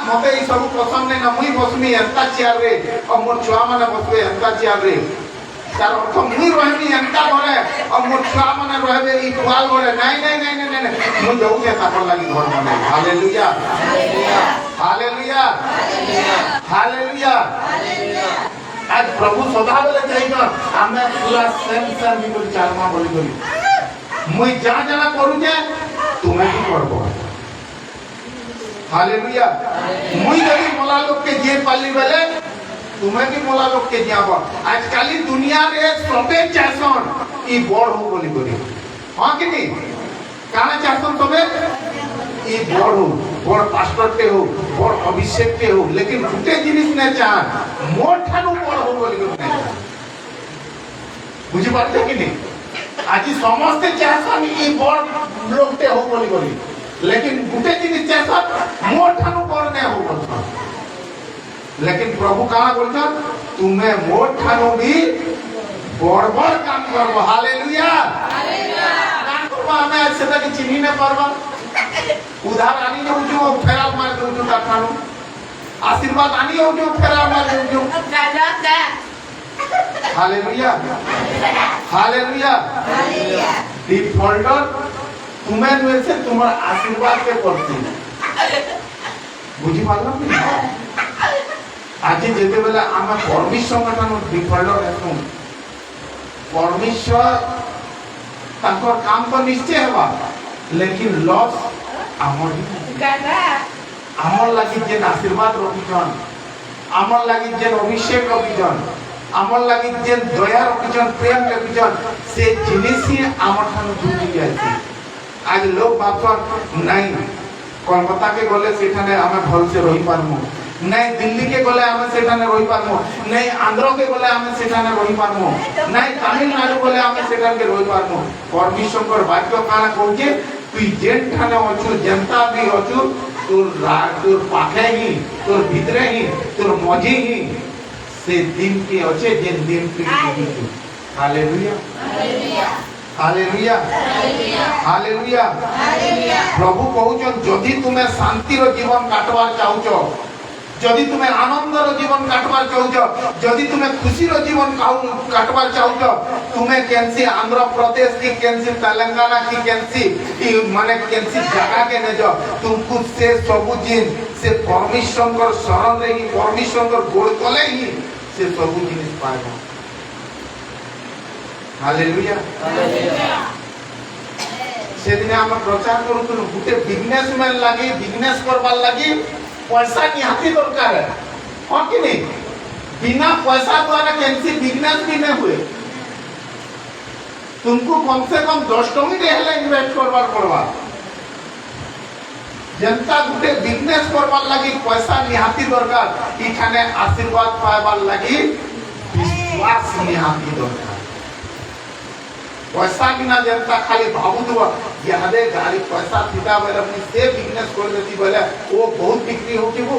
मते ई सब पसंद नहीं ना मुई बसमी एंता चेयर रे और मोर छुआ माने बसबे एंता चेयर रे तार अर्थ मुई रहमी एंता घरे और मोर छुआ माने रहबे ई टुवाल घरे नहीं मुई जाऊ के तापर लागि घर माने हालेलुया हालेलुया हालेलुया हालेलुया आज प्रभु सदा बेले चाहिए हमें पूरा सेम बिल्कुल चारमा बोली मुई जाना करू जे तुम्हें भी करबो हालेलुया मुई जदी मोला लोग के जे पाली बेले तुम्हें भी मोला लोग के जियाबो आज काली दुनिया रे सबे चाहसन ई बड़ हो बोली हां कि नहीं काना चाहसन सबे ई बड़ हो बड़ पास्टर के हो बड़ अभिषेक के हो लेकिन गुटे जिनिस ने चाह मोर ठानु बड़ हो बोली नहीं बुझी पाते कि नहीं आज समस्त चाहसन ई बड़ लोग ते हो बोली लेकिन गुटे जिनिस चाहसन मोर ठानु बड़ ने हो बोलछन लेकिन प्रभु कहा बोलछन तुम्हें मोर ठानु भी बड़ काम करबो हालेलुया हालेलुया काम करबो हमें सेटा के चिन्ही न परबा उधार आनी जो जो फेरा मार जो ठानु आशीर्वाद आनी हो जो फेरा मार जो हालेलुया हालेलुया हालेलुया डिफॉल्टर तुम्हें नुए से तुम्हारा आशीर्वाद के प्रति बुझी पालो कि आज जेते बेला आमे परमेश्वर मानन डिफॉल्टर हेतु परमेश्वर ताकर काम तो निश्चय हेबा लेकिन लॉस आमर गादा आमर लागि जे आशीर्वाद रखिजन आमर लागि जे अभिषेक रखिजन आमर लागि जे दया रखिजन प्रेम रखिजन से जिनिस ही आमर ठानु दूरी जायछि आज लोग बापन नहीं कोलकाता के गले सेठाने हमें भल से रही पारमु नहीं दिल्ली के गले हमें सेठाने रही पारमु नहीं आंध्र के गले हमें सेठाने रही पारमु नहीं तमिलनाडु गले हमें सेठाने के रही पारमु परमेश्वर कर वाक्य काना कहूजे तू जेन ठाने अछु जनता भी अछु तोर पाखे ही तोर भीतरे ही तोर मझे ही से दिन के अच्छे जेन दिन के हालेलुया हालेलुया हालेलुया प्रभु कहउछन जदि तुमे शांति रो जीवन काटवार चाहुचो जदि तुमे आनंदर जीवन काटवार चाहुचो जदि तुमे खुशी रो जीवन काटवार चाहुचो तुमे केनसी आंध्र प्रदेश की केनसी तेलंगाना की केनसी माने केनसी जगह के ने जो तुमको से सब जिन से परमेश्वर कर शरण रे ही परमेश्वर कर गोड़ तले ही से सब जिनिस पाएबो हालेलुया सेदिन हम प्रचार करूतनु गुटे बिजनेसमैन लागि बिजनेस करबार लागि पैसा निहाती दरकार है और कि नहीं बिना पैसा द्वारा कैंसी बिजनेस भी नहीं हुए तुमको कम से कम 10 टका हेले इन्वेस्ट करबार पड़वा जनता गुटे बिजनेस करबार लागि पैसा निहाती दरकार इखाने आशीर्वाद पाइबार लागि विश्वास निहाती दरकार पैसा बिना जनता खाली भाबुदुआ यादे गाड़ी पैसा थिता बेले अपनी से बिजनेस कर देती बेले वो बहुत बिक्री हो कि वो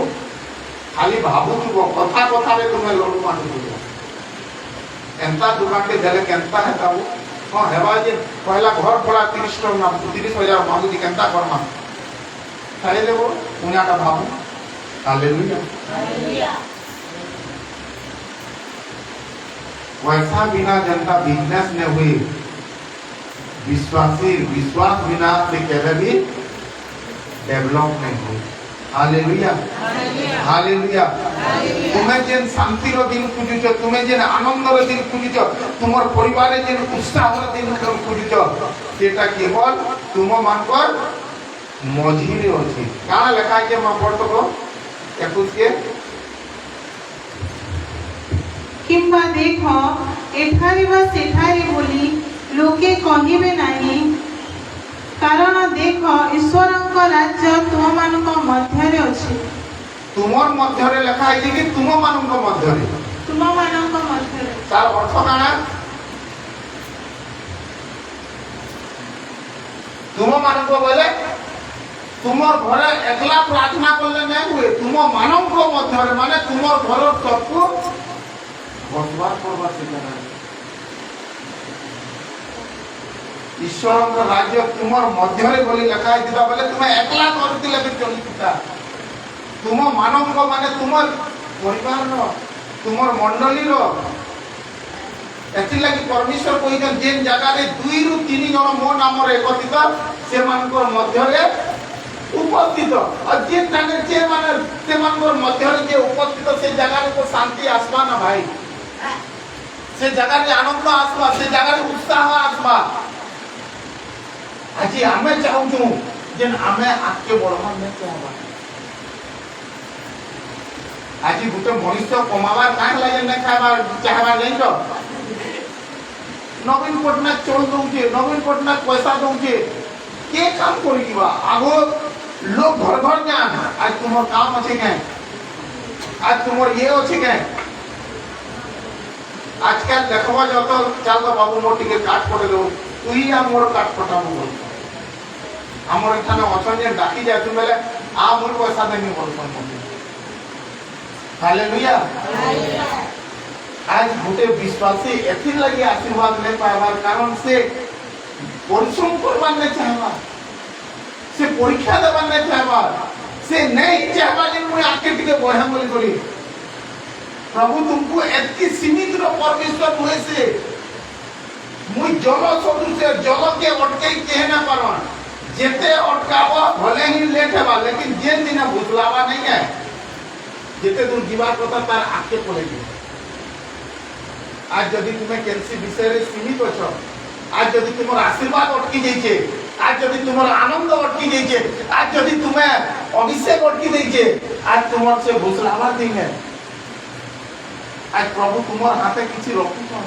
खाली भाबुदुआ कथा कथा रे तुमे लोड मांडू दो एंता दुकान के देले केंता है ताऊ हां हेबा जे पहला घर पड़ा 30 टका ना 30,000 मांगू जी केंता करमा खाली लेबो पुण्या का भाबू हालेलुया हालेलुया पैसा बिना जनता बिजनेस ने हुई विश्वासी विश्वास बिना से कभी भी डेवलप नहीं हो हालेलुया हालेलुया तुम्हें जेन शांति रो दिन खुजिचो तुम्हें जेन आनंद रो दिन खुजिचो तुमर परिवार रे जेन उत्साह रो दिन खुजिचो सेटा केवल तुम मानकर मझी रे अछि काना लेखा के मा पढ़तो को 21 के
किंबा देखो एठारे वा सेठारे बोली लोके कहिबे नाही कारण देखो ईश्वरଙ୍କ राज्य तुम मानक मध्य रे अछि
तुमर मध्य रे लेखा है कि तुम मानक मध्य रे
तुम मानक मध्य रे
तार अर्थ काना तुम मानक बोले तुमर घरे एकला प्रार्थना करले नहीं हुए तुम मानक मध्य रे माने तुमर घर सबको बसवार करबा सिखाना ईश्वर राज्य तुमर मध्य रे बोली लिखा है दिबा बेले तुम एकला करतिले भी चलिता तुम मानव माने तुमर परिवार रो तुमर मंडली रो एति लागि परमेश्वर कोइ जेन जगह रे 2 रु 3 जन मो नाम रे एकत्रित से मानकर मध्य रे उपस्थित और जेन जाने जे माने से मानकर मध्य रे जे उपस्थित से जगह रे को शांति आसबा ना भाई से जगह रे आनंद आसबा से जगह रे उत्साह आसबा आज हमें चाहूँ जो जिन हमें आके बढ़वा नहीं चाहवा आज गुटे मनुष्य कमावा काहे लागे नहीं खावा चाहवा नहीं तो नवीन पटनायक चल दउचे नवीन पटनायक पैसा दउचे के काम करी दिबा आगो लोग घर घर जान आज तुमर काम अछि के आज तुमर ये अछि के आजकल देखवा जतो चल बाबू मोटी के काट पटे दो तुई आ मोर काट पटा मो हमर एठाने अछन जे डाकी जाय तुम बेले आ मोर पैसा देनी बोलछन हालेलुया हालेलुया आज गुटे विश्वासी एथि लागि आशीर्वाद नहीं पाइबार कारण से परिश्रम करबा नहीं चाहबा से परीक्षा देबा नहीं चाहबा से नहीं चाहबा जे मुई आके टिके बढ़ा बोली करी प्रभु तुमको एतकी सीमित रो परमेश्वर हुए से मुई जल सदृश जल के अटके के ना पारवा जेते अटकाबो भले ही लेट हेबा लेकिन जेन दिन भुतलावा नहीं है जेते दूर जीवा कथा तार आके पड़ेगी आज जदि तुम्हें केनसी विषय रे सीमित अछो आज जदि तुमर आशीर्वाद अटकी जाइछे आज जदि तुमर आनंद अटकी जाइछे आज जदि तुम्हें अभिषेक अटकी जाइछे आज तुमर से भुतलावा दिन है आज प्रभु तुमर हाथे किछि रखुछो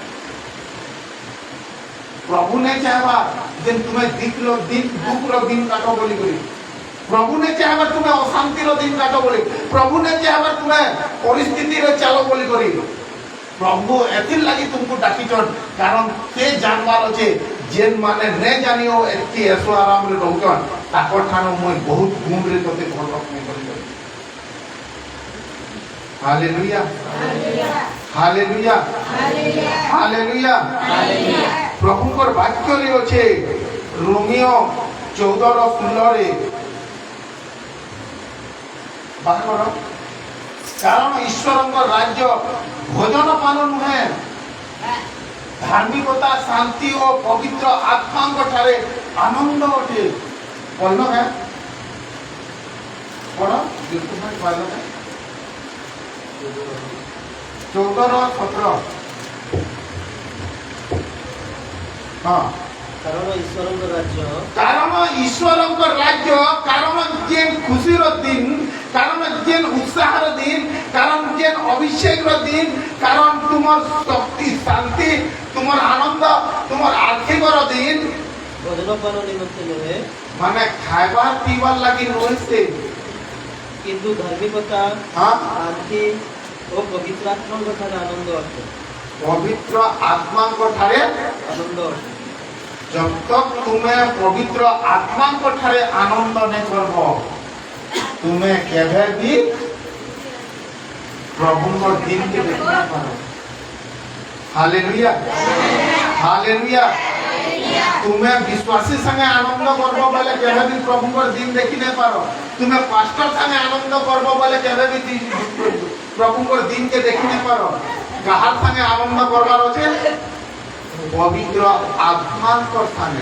प्रभु ने चाहबा जे तुम्हें दुख रो दिन काटो बोली करी प्रभु ने चाहबा तुम्हें अशांति रो दिन काटो बोली प्रभु ने चाहबा तुम्हें परिस्थिति रे चलो बोली करी प्रभु एथिल लागि तुमको डाकिचन कारण से जानवार अछि जेन माने ने जानियो एति ऐसो आराम रे रहउचन ताकर ठानो मोय बहुत गुण रे तते भल रखने करी हालेलुया हालेलुया हालेलुया हालेलुया प्रभुकर वाक्य रे अच्छे रोमियो 14:16 रे बाहर कारण ईश्वर राज्य भोजन पान नुहे धार्मिकता शांति और पवित्र आत्मा ठारे आनंद अटे बोल है पढ़ 14:17 हाँ
कारण
ईश्वर राज्य कारण जेन खुशी दिन कारण जेन उत्साह दिन कारण जेन अभिषेक दिन कारण तुमर शक्ति शांति तुमर आनंद तुमर आर्थिक दिन
भोजन पान निमित्त नुहे
माने खाइबार पीबार लगी नुहे से
किंतु धार्मिकता
हाँ
शांति और पवित्र आत्मा ठारे आनंद अटे
पवित्र आत्मा को ठारे
आनंद अटे
जब तक तुम्हें पवित्र आत्मा को ठारे आनंद नहीं करबो तुम्हें केवे भी प्रभु को दिन के देखना पारो हालेलुया हालेलुया तुम्हें विश्वासी संगे आनंद करबो बोले केवे भी प्रभु को दिन देखि नहीं पारो तुम्हें पास्टर संगे आनंद करबो बोले केवे भी प्रभु को दिन के देखि नहीं पारो गाहर संगे आनंद करबार আছে पवित्र आत्मा को स्थाने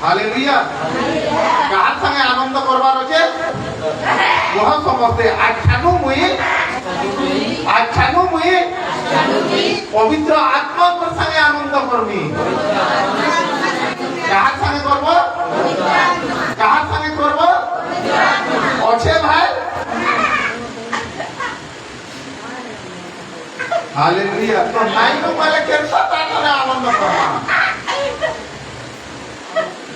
हालेलुया गाहर संगे आनंद करबार আছে वह समझते आख्यानु मुई पवित्र आत्मा को संगे आनंद करमी गाहर संगे करबो गाहर संगे करबो अच्छे भाई हालेलुया तो नाई नो माले केरसा ताने आनंद करमा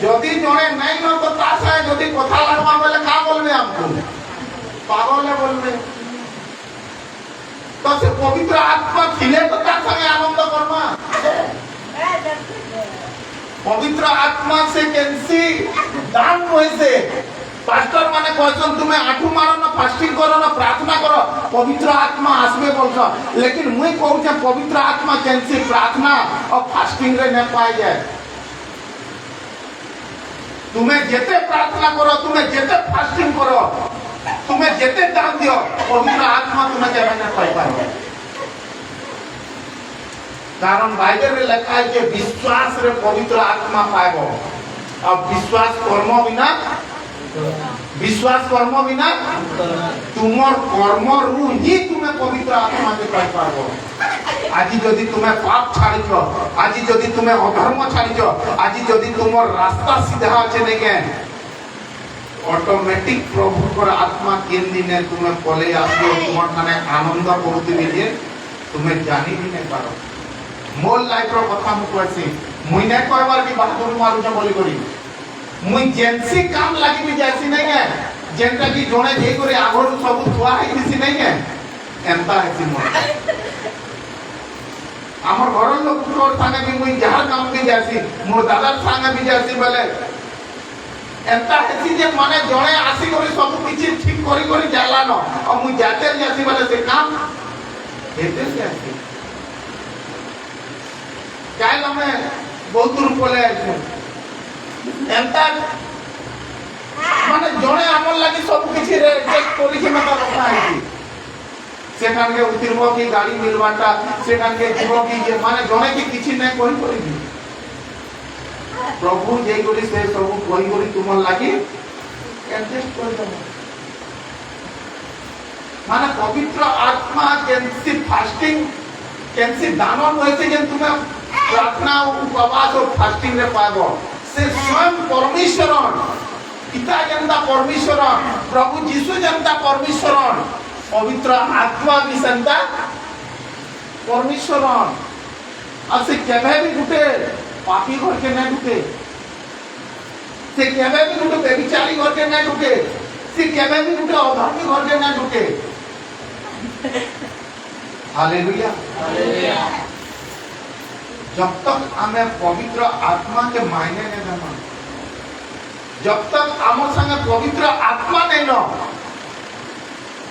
যদি জনে নাই ন তো তার সাথে যদি কথা লাগবা বলে কা বলবে আমকো পাগলে বলবে তো সে পবিত্র আত্মা ছিলে তো তার সঙ্গে আনন্দ করবা পবিত্র আত্মা সে কেনসি দান হইছে पास्टर माने कहछन तुमे आठू मारो ना फास्टिंग करो ना प्रार्थना करो पवित्र आत्मा आसबे बोलछो लेकिन मुई कहू छे पवित्र आत्मा केनसी प्रार्थना और फास्टिंग रे न पाए जाए तुम्हें जेते प्रार्थना करो तुम्हें जेते फास्टिंग करो तुम्हें जेते दान दियो पवित्र आत्मा तुम्हें केबे न पाई पारो कारण बाइबल रे लिखा है कि विश्वास रे पवित्र आत्मा पाएबो अब विश्वास कर्म बिना तुमर कर्म रु ही तुम्हें पवित्र आत्मा के पाई पाबो आज जदि तुम्हें पाप छाड़िछो आज जदि तुम्हें अधर्म छाड़िछो आज जदि तुमर रास्ता सीधा আছে নেকে ऑटोमेटिक प्रभु पर आत्मा केन दिने तुम्हें पले आसबो तुमर माने आनंद करुतिबे जे तुम्हें जानि भी नहीं पारो मोर लाइफ रो कथा मु कहसी मुई नै कहबार कि बहादुर मारू छ बोली करी मुई जेंसी काम लागि भी जासी नहीं है जेंटा की जोने जे करे आगोर सब थुआ है किसी नहीं है एंता है मोर हमर घर लोग तोर संगे भी मुई जहां काम भी जासी मोर दादा संगे भी जासी बोले एंता है जे माने जोने आसी करे सब किछि ठीक करी जाला न और मुई जाते जासी बोले से काम हेते जासी काय लमे बहुत दूर पले आइछु एंता माने जोने हमर लागि सब किछि रे चेक करि कि मता रखा है सेठान के उतिरबो की गाड़ी मिलवाटा सेठान के जीवो की जे माने जोने की किछि नै कोई करिबी प्रभु जे करी से सब कोई करी तुमर लागि एडजस्ट कर दो माने पवित्र आत्मा केनसी फास्टिंग केनसी दानन होइसे जे तुम्हें प्रार्थना उपवास और फास्टिंग रे पाबो से स्वयं परमेश्वर पिता जनता परमेश्वर प्रभु यीशु जनता परमेश्वर पवित्र आत्मा भी संता परमेश्वर अब से केबे भी गुटे पापी घर के नहीं ढुके से केबे भी गुटे बेविचारी घर के नहीं ढुके से केबे भी गुटे अधर्मी घर के नहीं ढुके हालेलुया हालेलुया जब तक हमें पवित्र आत्मा के मायने नहीं जाना जब तक आम संगे पवित्र आत्मा नहीं नो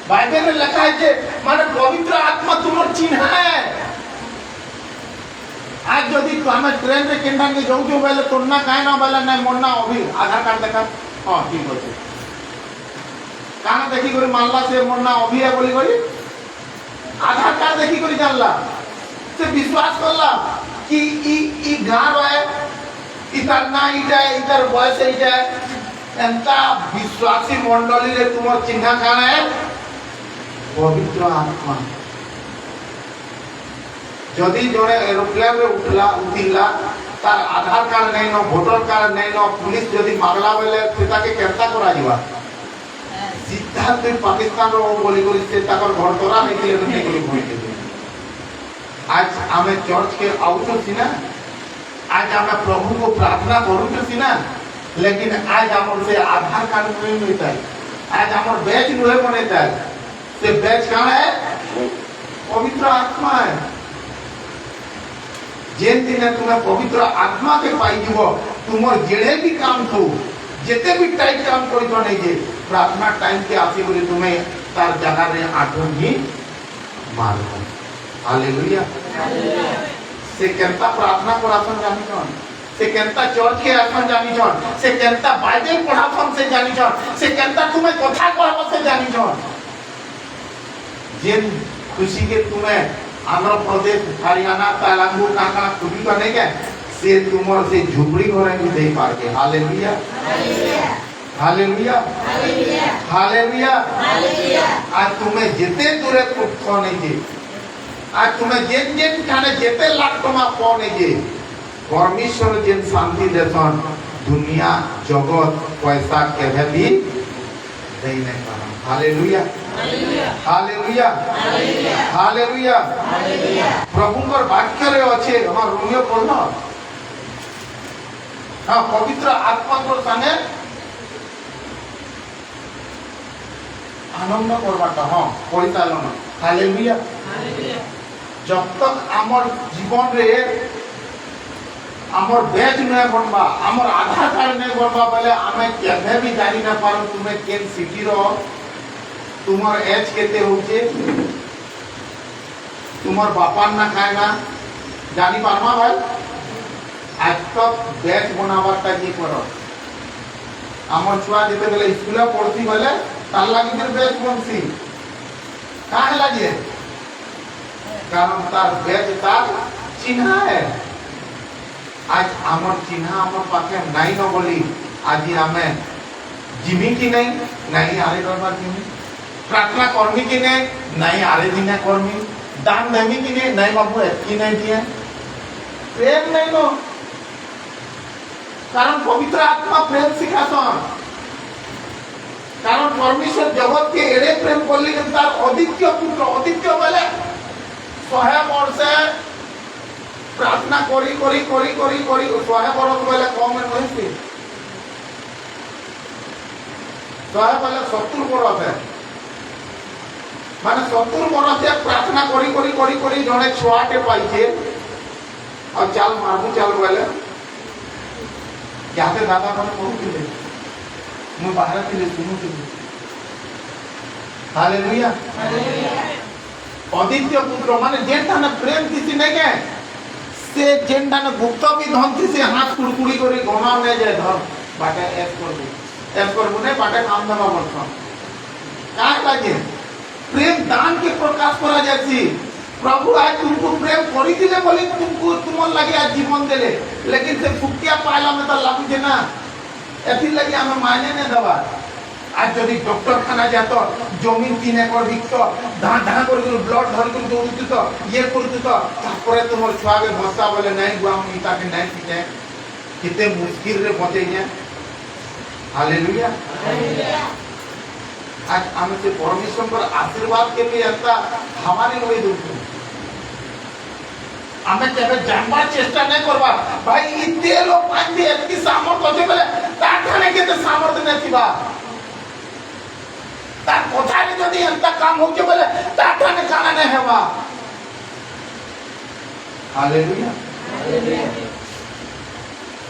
বাইবেলে লেখা আছে মানে পবিত্র আত্মা তোমার চিহ্ন আজ যদি আমি ট্রেনে কেন্দ্রে যাচ্ছু বেলে তোর না কাই না বেলে না মোর না অভি আধার কার্ড দেখা হ্যাঁ ঠিক আছে কানা দেখি করে মানলা সে মোর না অভি বলি করি আধার কার্ড দেখি করে জানলা সে বিশ্বাস করলা কি ই গাঁ রয়ে ইতার না ইটা ইতার বয়স এইটা এন্তা বিশ্বাসী মন্ডলীরে তোমার চিহ্ন কানে পবিত্র আত্মা যদি জনে এরোপ্লেন রে উঠিলা তার আধার কার্ড নেই ন ভোটার কার্ড নেই ন পুলিশ যদি মাগলা বেলে সেটাকে কেনতা করা যাবা সিধা তুই পাকিস্তান रो बोली करी से ताकर घर तोरा निकले नहीं करी भूल के आज हमें चर्च के आउट सी ना आज हमें प्रभु को प्रार्थना करू सी ना लेकिन आज हमर से आधार कार्ड नहीं मिलता है आज हमर बैच नहीं बनता है से बैच कहां है पवित्र आत्मा है जेन दिन तुम्हें पवित्र आत्मा के पाई जीव तुमर जेड़े भी काम थो जेते भी टाइट काम करी तो नहीं जे प्रार्थना टाइम के आसी बोली तुम्हें तार जगह रे आठो ही मार दो हालेलुया से केनता प्रार्थना करासन जानी छन से केनता चर्च के आसन जानी छन से केनता बाइबल पढ़ासन से जानी छन से केनता तुम्हें कथा कहब से जानी छन जेन खुशी के तुम्हें आंध्र प्रदेश हरियाणा तेलंगाना काका खुदी करने के से तुमर से झुपड़ी घरे भी दे पार के हालेलुया हालेलुया हालेलुया हालेलुया आज तुम्हें जिते दूरे को नहीं जे आज तुम्हें जेन जेन खाने जेते लाख टका पाने जे परमेश्वर जेन शांति देसन दुनिया जगत पैसा केभे भी देई नहीं पारा हालेलुया हालेलुया हालेलुया हालेलुया प्रभुଙ୍କର ବାକ୍ୟରେ ଅଛି ହଁ ରୋମିଓ ପଢ हाँ पवित्र आत्मा को संगे आनंद करवाटा हाँ परिचालन हालेलुया जब तक आमर जीवन रे आमर बैच नहीं बनवा आमर आधार कार्ड नहीं बनवा बोले आमे केभे भी जानी ना पारो तुम्हें केन सिटी रो तुमर एज केते होचे तुमर बापान ना खाए ना जानी पारमा भाई आज तक बैच बनावाटा ये करो आमर छुआ जेते बेले स्कूल पढ़ती बेले तार लागि फिर बैच बनसी काहे लागे कारण तार बैच तार चिन्ह है आज आमर चिन्ह आमर पाखे नहीं न बोली आज हमें जिमी की नहीं आरे करवा जिमी प्रार्थना कर्मी की नहीं आरे दिन कर्मी दान देमी की नहीं बाबू एतकी नहीं दिए प्रेम नहीं नो कारण पवित्र आत्मा प्रेम सिखासन कारण परमेश्वर जगत के एड़े प्रेम करली तार अदित्य पुत्र अदित्य बेले 100 वर्ष प्रार्थना करी करी करी करी करी 100 वर्ष बेले कम नहीं 100 बेले 70 वर्ष है माने 70 वर्ष से प्रार्थना करी करी करी करी जने छुआटे पाइछे और चाल मारबू चाल बेले याते दादा माने कहूथिले मु बाहर थिले सुनुथिले हालेलुया हालेलुया अदित्य पुत्र माने जेंटा न प्रेम किसी नहीं के से जेंटा न गुप्त भी धन से हाथ कुड़कुड़ी करी गमा में जाए धर बाटे एस करबू ने बाटे काम देबा बरछ का लागे प्रेम दान के प्रकाश करा जाती प्रभु आज तुमको प्रेम करी दिले बोली तुमको तुमन लगे आज जीवन देले लेकिन से फुकिया पाइला में तो लागू जे ना एथि लगे हमें मायने ने दबा आज जदि डॉक्टर खाना जातो जमीन 3 एकड़ बिकतो धां धां कर ब्लड धर कर दौड़ती तो ये करती तो तापरे तुमर छुआ के भस्ता बोले नहीं गुआ हम इता के नहीं पीते कितने मुश्किल रे बचे जे हालेलुया हालेलुया आज हमें से परमेश्वर पर आशीर्वाद के भी ऐसा हमारे लोग दूर हमें केबे जानबार चेष्टा नहीं करबा भाई इते लोग पांदे एतकी सामर्थ्य होते बोले ताठाने के तो सामर्थ्य नहीं थिबा तार कोठारे जदी अंत काम होके बोले ताठाने खाना नहीं हेबा हालेलुया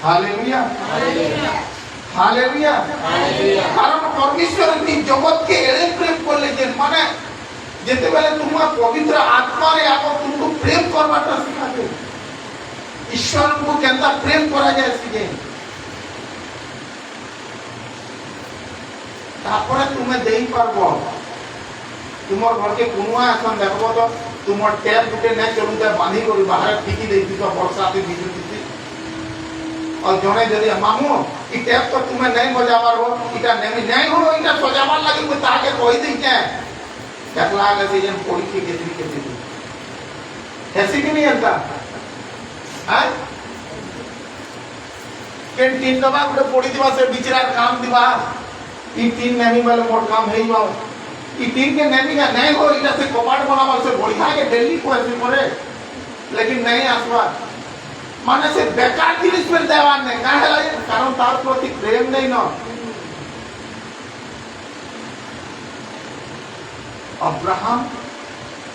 हालेलुया हालेलुया हालेलुया कारण परमेश्वर नी जगत के एड़े प्रेम करले जे माने जेते बेले तुम पवित्र आत्मा रे आप तुमको प्रेम करवाटा सिखा दे ईश्वर को केनता प्रेम करा जाय सिखे तापरे तुमे देई पारबो तुमर घर के कुनुआ आसन देखबो तो तुमर टैप गुटे नै चलुते बांधी करी बाहर ठिकी देती तो वर्षा से बिजली दिती और जने जदी मामू ई टैप तो तुमे नै बजाबार हो इटा नै हो इटा सजाबार लागि को ताके कहि दै के देखला के सीजन पड़ी के केतरी ऐसी कि नहीं आता हां कैंटीन दबा गुटे पड़ी दिवा से बिचरा काम दिवा ई तीन नहीं वाले मोर काम हेई बाओ ई तीन के नहीं का नहीं हो इटा से कपाट बनावा से बढ़िया के दिल्ली को ऐसे करे लेकिन नहीं आसवा माने से बेकार जिनिस पर देवान नहीं काहे लागे कारण तार प्रति प्रेम नहीं न अब्राहम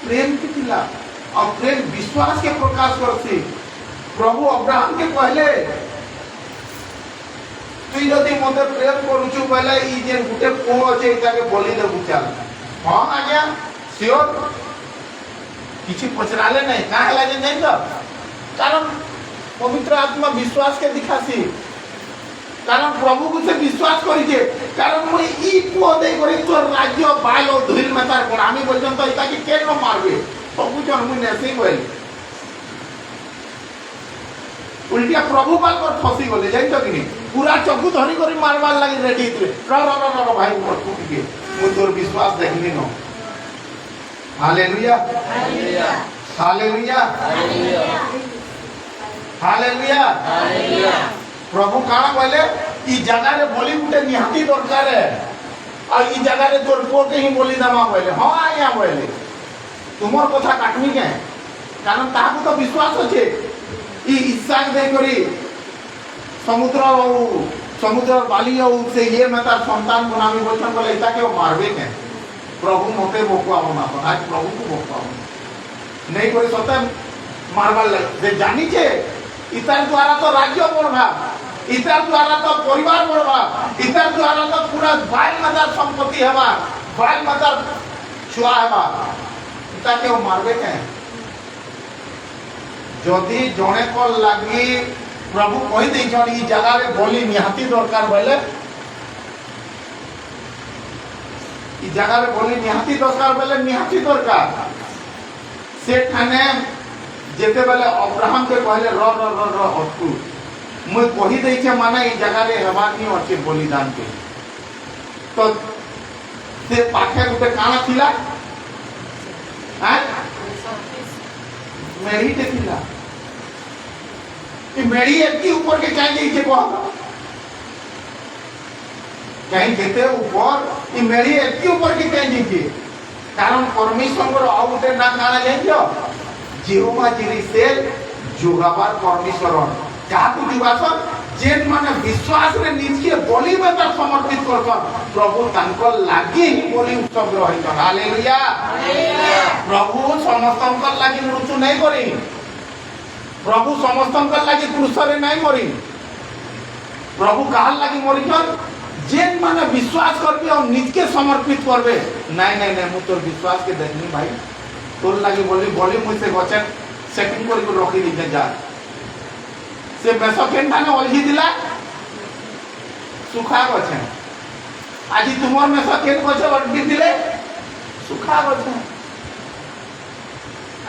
प्रेम की थिला और प्रेम विश्वास के प्रकाश करसी प्रभु अब्राहम के पहले তুই যদি মতে প্রেম করুছু বলে ই যে গুটে পো আছে এটাকে বলি দেবু চাল হ্যাঁ আজ্ঞা শিওর কিছু পচরালে নাই কাহে লাগে নাই তো কারণ পবিত্র আত্মা বিশ্বাসকে দিখাছি কারণ প্রভুকে সে বিশ্বাস করিছে কারণ মই ই পো দেই করি তোর রাজ্য বাইলো ধুইল মেতার কোন আমি বলছন তো এটাকে কেন মারবে প্রভু জন মুই নেসি বল उल्टिया प्रभु बाल पर फसी गले जाइतो कि नहीं पूरा चक्कू धरी करी मारवार लागि रेडी थे र भाई मोर टूट के मु तोर विश्वास देखली न hallelujah hallelujah hallelujah hallelujah hallelujah प्रभु काना कहले ई जगह रे बोली उठे निहाती दरकार है और ई जगह रे तोर पो के ही बोली दमा कहले हां आया कहले तुमर कथा काटमी के कारण ताकू तो विश्वास होचे ई इसाक दे करी समुद्र बाली हो से ये मता संतान बनामी बोलछन बोले इता के मारबे के प्रभु मते बोकुआ बना आज प्रभु को बोकुआ नहीं करे सते मारवार लगे जे जानी छे इतार द्वारा तो राज्य बढ़वा इतार द्वारा तो परिवार बढ़वा इतार द्वारा तो पूरा बाल मता संपत्ति हवा बाल मता छुआ हवा इता के मारबे के जदि जने को लगी प्रभु कहि दे छन ई जगह रे बोली निहाती दरकार बोले ई जगह रे बोली निहाती दरकार बोले निहाती दरकार से ठाने जेते बेले अब्राहम के कहले र हटू मुई कहि दे छे माने ई जगह रे हेबानी अछि बलिदान के तो से पाखे गुटे काना थिला हैं मेरी देखिला कि मेरी एतकी ऊपर के कहीं जाइए को कहीं जेते ऊपर ई मेरी एतकी ऊपर के कहीं जाइए कारण परमेश्वर और उठे ना खाना जाइयो जेहोवा जिरी से जुगाबार परमेश्वर जाकू दिवासन जेन माने विश्वास रे निजके बलि में तर समर्पित करसन प्रभु तांको लागि बलि उत्सव रहितन हालेलुया हालेलुया प्रभु समस्तन लागि मृत्यु नहीं करी प्रभु समस्तन लागि क्रूस रे नहीं मरी प्रभु काहल लागि मरिछन जेन माने विश्वास करबे और निजके समर्पित करबे नहीं मु तोर विश्वास के देखनी भाई तोर लागि बलि मुझसे वचन सेटिंग करी को रखी दी जा से बेसकेन थाने ओलही दिला सुखा गछे आज तुमर बेसकेन गछे ओलही दिले सुखा गछे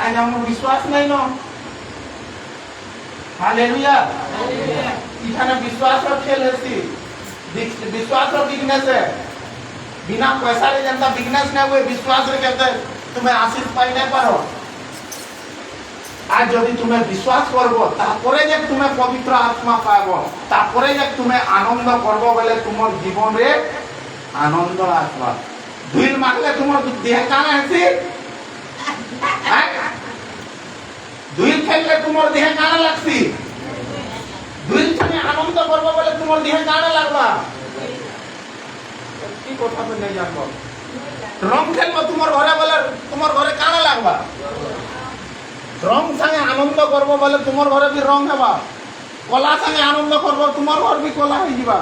आज हम विश्वास नहीं न हालेलुया हालेलुया इठाने विश्वास रो खेल हेसी विश्वास रो बिजनेस है बिना पैसा रे जनता बिजनेस नहीं हुए विश्वास रे कहते तुम्हें आशीष पाई नहीं पारो आज यदि तुम्हें विश्वास करबो तापरे जे तुम्हें पवित्र आत्मा पाबो तापरे जे तुम्हें आनंद करबो बोले तुमर जीवन रे आनंद आत्मा दुइल मागले तुमर देह काना हेसी दुइल खेलले तुमर देह काना लागसी दुइल संगे आनंद करबो बोले तुमर देह काना लागबा की কথা पे नहीं जानबो रंग खेलबो तुमर घरे बोले तुमर घरे काना लागबा रंग संगे आनंद करबो बोले तुमर घरे भी रंग हेबा कला संगे आनंद करबो तुमर घर भी कला होई जिबा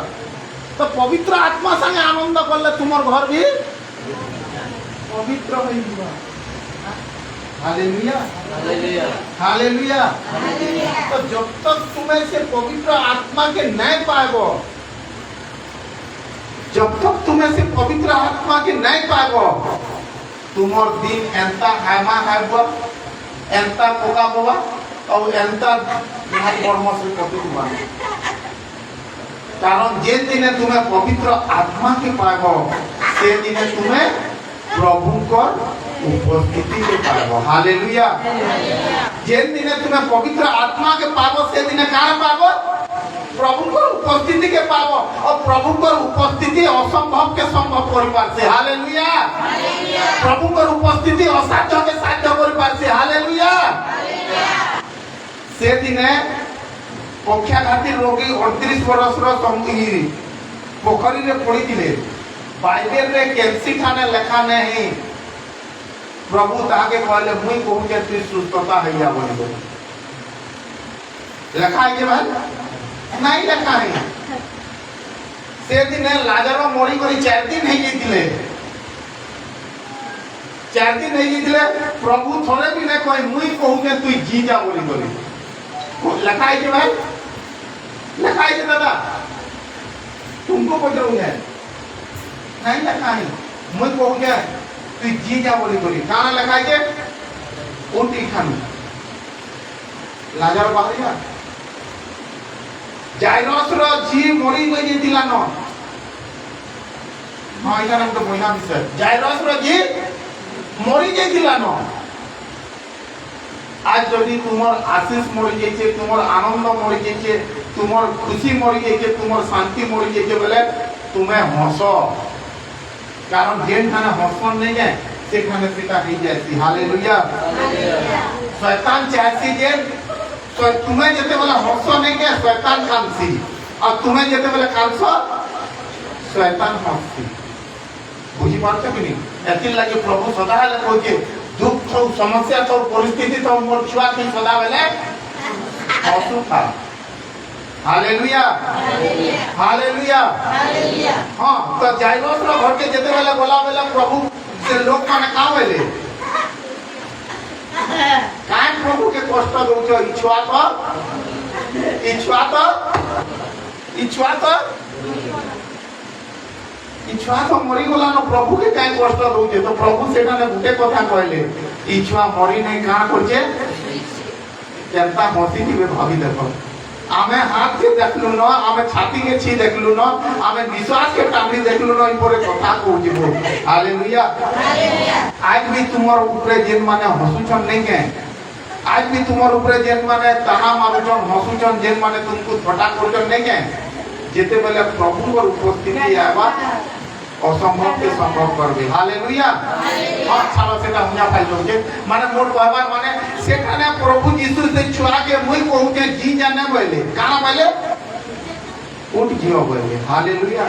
তো পবিত্র আত্মা সঙ্গে আনন্দ করলে তোমার ঘর भी পবিত্র হয়ে যাবে। Hallelujah hallelujah. तो जब तक तुम्हें से पवित्र आत्मा के नहीं पाएगो, जब तक तुम्हें से पवित्र आत्मा के नहीं पाएगो, तुमर दिन एंता हैमा हैबो, एंता पोका बोवा और एंता बिहार कर्म से कति हुआ। कारण जे दिने तुम्हें पवित्र आत्मा के पाएगो, से दिने तुम्हें प्रभु को उपस्थिति के पाएगो। हालेलुया। जे दिने तुम्हें पवित्र आत्मा के पाएगो, से दिने कहाँ पाएगो? प्रभु को उपस्थिति के पाएगो। और प्रभु को उपस्थिति असंभव के संभव परिवार से। हालेलुया। प्रभु को उपस्थिति असाध्य के साध्य परिवार से। हालेलुया। से दिने पक्षाघाती रोगी 38 वर्ष पोखरी रे पड़ी थिले। बाइबल रे केमसी थाने लेखा नहीं, प्रभु ताके कहले मुई कहू जे तू सुस्थता हैया बोली लेखा है के भाई नहीं लेखा है। से दिन लाजर मरी करी 4 दिन है गईथिले, 4 दिन है गईथिले। प्रभु थोड़े भी नहीं कहे मुई कहू जे तू जी जा बोली लेखा है के भाई, लेखा है के दादा तुमको पकड़ू है नहीं लिखा है मुझे कहू जे तू जी जा बोली कहां लिखा है कोटी खानु लाजर बाहरिया जाइरस रो जी मरी गई दिला न। हां इना नाम तो बहिना विषय जाइरस रो जी मरी गई दिला न। आज जदि तुमर आशीष मरी जाइछे, तुमर आनंद मरी जाइछे, तुमर खुशी मरी जाइछे, तुमर शांति मरी जाइछे बोले तुम्हें हंसो। कारण जेन खाने हंसन नहीं है से खाने पिता ही जैसी। हालेलुया। शैतान चाहती जे तो तुम्हें जते वाला हंसो नहीं है शैतान कांसी, और तुम्हें जते वाला कांसो शैतान हंसी। बुझी पारछ कि नहीं? एतिल लागि प्रभु सदा हेले कहजे दुख तो समस्या तो परिस्थिति तो मोर छुआ के सदा बेले हंसू था। Hallelujah hallelujah hallelujah. हां तो जाइरस रो घर के जते वाला बोला बेला प्रभु से लोग माने का बेले काहे प्रभु के कष्ट दउछ इच्छा तो मरी गला न प्रभु के काहे कष्ट दउछ। तो प्रभु सेटा ने गुटे कथा कहले इच्छा मरी नहीं का करजे केनता हंसी दिबे भाभी देखो। आमे हाथ के देखलु न, आमे छाती के छी देखलु न, आमे विश्वास के टांगनी देखलु न, इपरे कथा कहजिबो। Hallelujah hallelujah. आज भी तुमर ऊपर जेन माने हंसुचन नहीं के, आज भी तुमर ऊपर जेन माने ताना मारुचन हंसुचन, जेन माने तुमको थोटा करचन नहीं के, जेते बेले प्रभु को उपस्थिति आबा असंभव के संभव करबे। हालेलुया हां चलो सेटा हुना फाइल होजे माने मोर कहबार माने सेठाने प्रभु यीशु से छुआ के मुई कहू जे जी जाने बोले काना बोले उठ जियो बोले। Hallelujah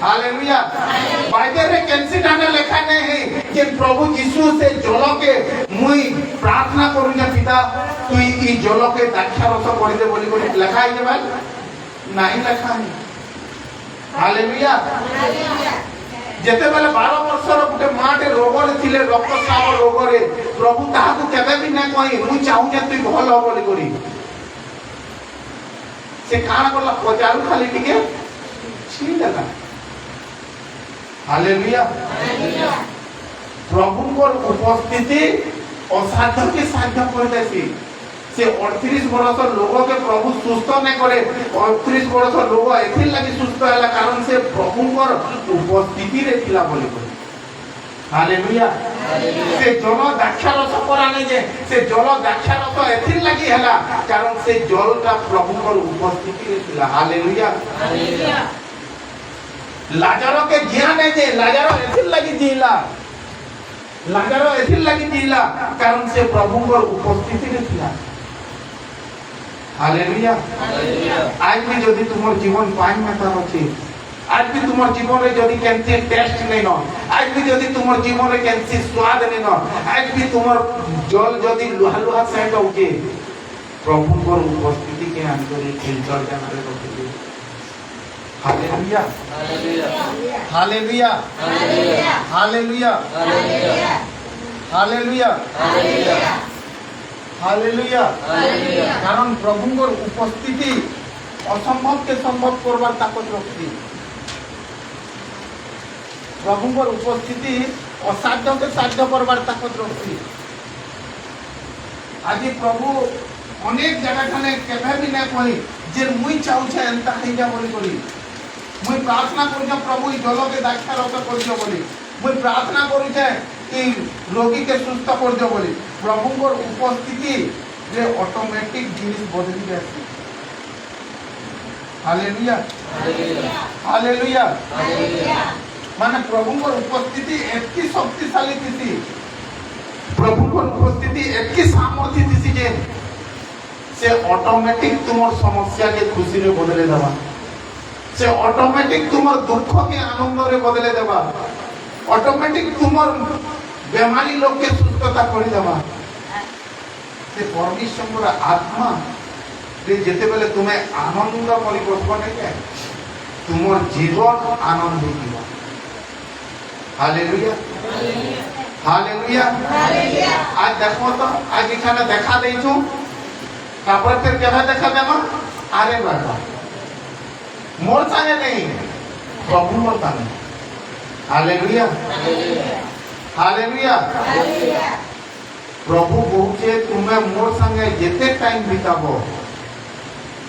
hallelujah. बाइबल रे केनसी डाने लिखा नहीं है कि प्रभु यीशु से जल के मुई प्रार्थना करू जे पिता तू ई जल के दाक्षारस कर दे बोली लिखा है जे भाई नहीं लिखा है। हालेलुया जेते बेले 12 वर्षर गुटे माटे रोग रे थिले रक्तस्राव रोग रे प्रभु ताहाकू केबे भी नै कहि मु चाहू जे तू भल हो बोली करी से काना करला पचारू खाली टिके छी देला। हालेलुया प्रभु को उपस्थिति असाध्य के साध्य कर देसी। से 38 वर्ष लोग के प्रभु सुस्थ नहीं करे, 38 वर्ष लोग एथिल लागि सुस्थ हैला कारण से प्रभु को उपस्थिति रे थिला बोली को। हालेलुया से जल दाक्षारस करा नहीं जे से जल दाक्षारस एथिल लागि हैला कारण से जल का प्रभु को उपस्थिति रे थिला। हालेलुया लाजर के जिया नहीं जे लाजर एथिल लागि जिला, लाजर एथिल लागि जिला कारण से प्रभु को उपस्थिति रे थिला। हालेलुया आज भी जदि तुमर जीवन पानी में तार अछि, आज भी तुमर जीवन रे जदि केनसी टेस्ट नहीं न, आज भी जदि तुमर जीवन रे केनसी स्वाद नहीं न, आज भी तुमर जल जदि लुहा लुहा सेट होके प्रभु को उपस्थिति के अंदर फिल्टर जाना रे रखिए। Hallelujah
hallelujah
hallelujah hallelujah
hallelujah
hallelujah
hallelujah
hallelujah
hallelujah
कारण प्रभुଙ୍କର उपस्थिति असंभव के संभव करबार ताकत रखती प्रभुଙ୍କର उपस्थिति असाध्य के साध्य करबार ताकत रखती आज प्रभु अनेक जगह ठाने केभे भी नहीं कही जे मुई चाहूछे एंता ही जा बोली बोली मुई प्रार्थना करूछे प्रभु ई जल के दाक्षा रस करजो बोली मुई प्रार्थना करूछे कि रोगी के सुस्थ करजो बोली प्रभुଙ୍କର उपस्थिति रे ऑटोमेटिक जिनिस बदली जासी हालेलुया हालेलुया
हालेलुया
माने प्रभुଙ୍କର उपस्थिति एतकी शक्तिशाली थी प्रभुଙ୍କର उपस्थिति एतकी सामर्थ्य थी जे से ऑटोमेटिक तुमर समस्या के खुशी रे बदले देवा से ऑटोमेटिक तुमर दुख के आनंद रे बदले देवा ऑटोमेटिक तुमर बेमारी लोग के सुस्थता कर देवा से परमेश्वर आत्मा रे जेते बेले तुम्हें आनंद परिवर्तन है तुमर Jeevan Anand होइबा hallelujah hallelujah
hallelujah
आज देखो तो आज एखाने देखा देइछु तापर फिर केभे देखा देमा अरे बाबा मोर संगे नहीं प्रभु मोर संगे हालेलुया हालेलुया प्रभु कहूचे तुम्हें मोर संगे जेते टाइम बिताबो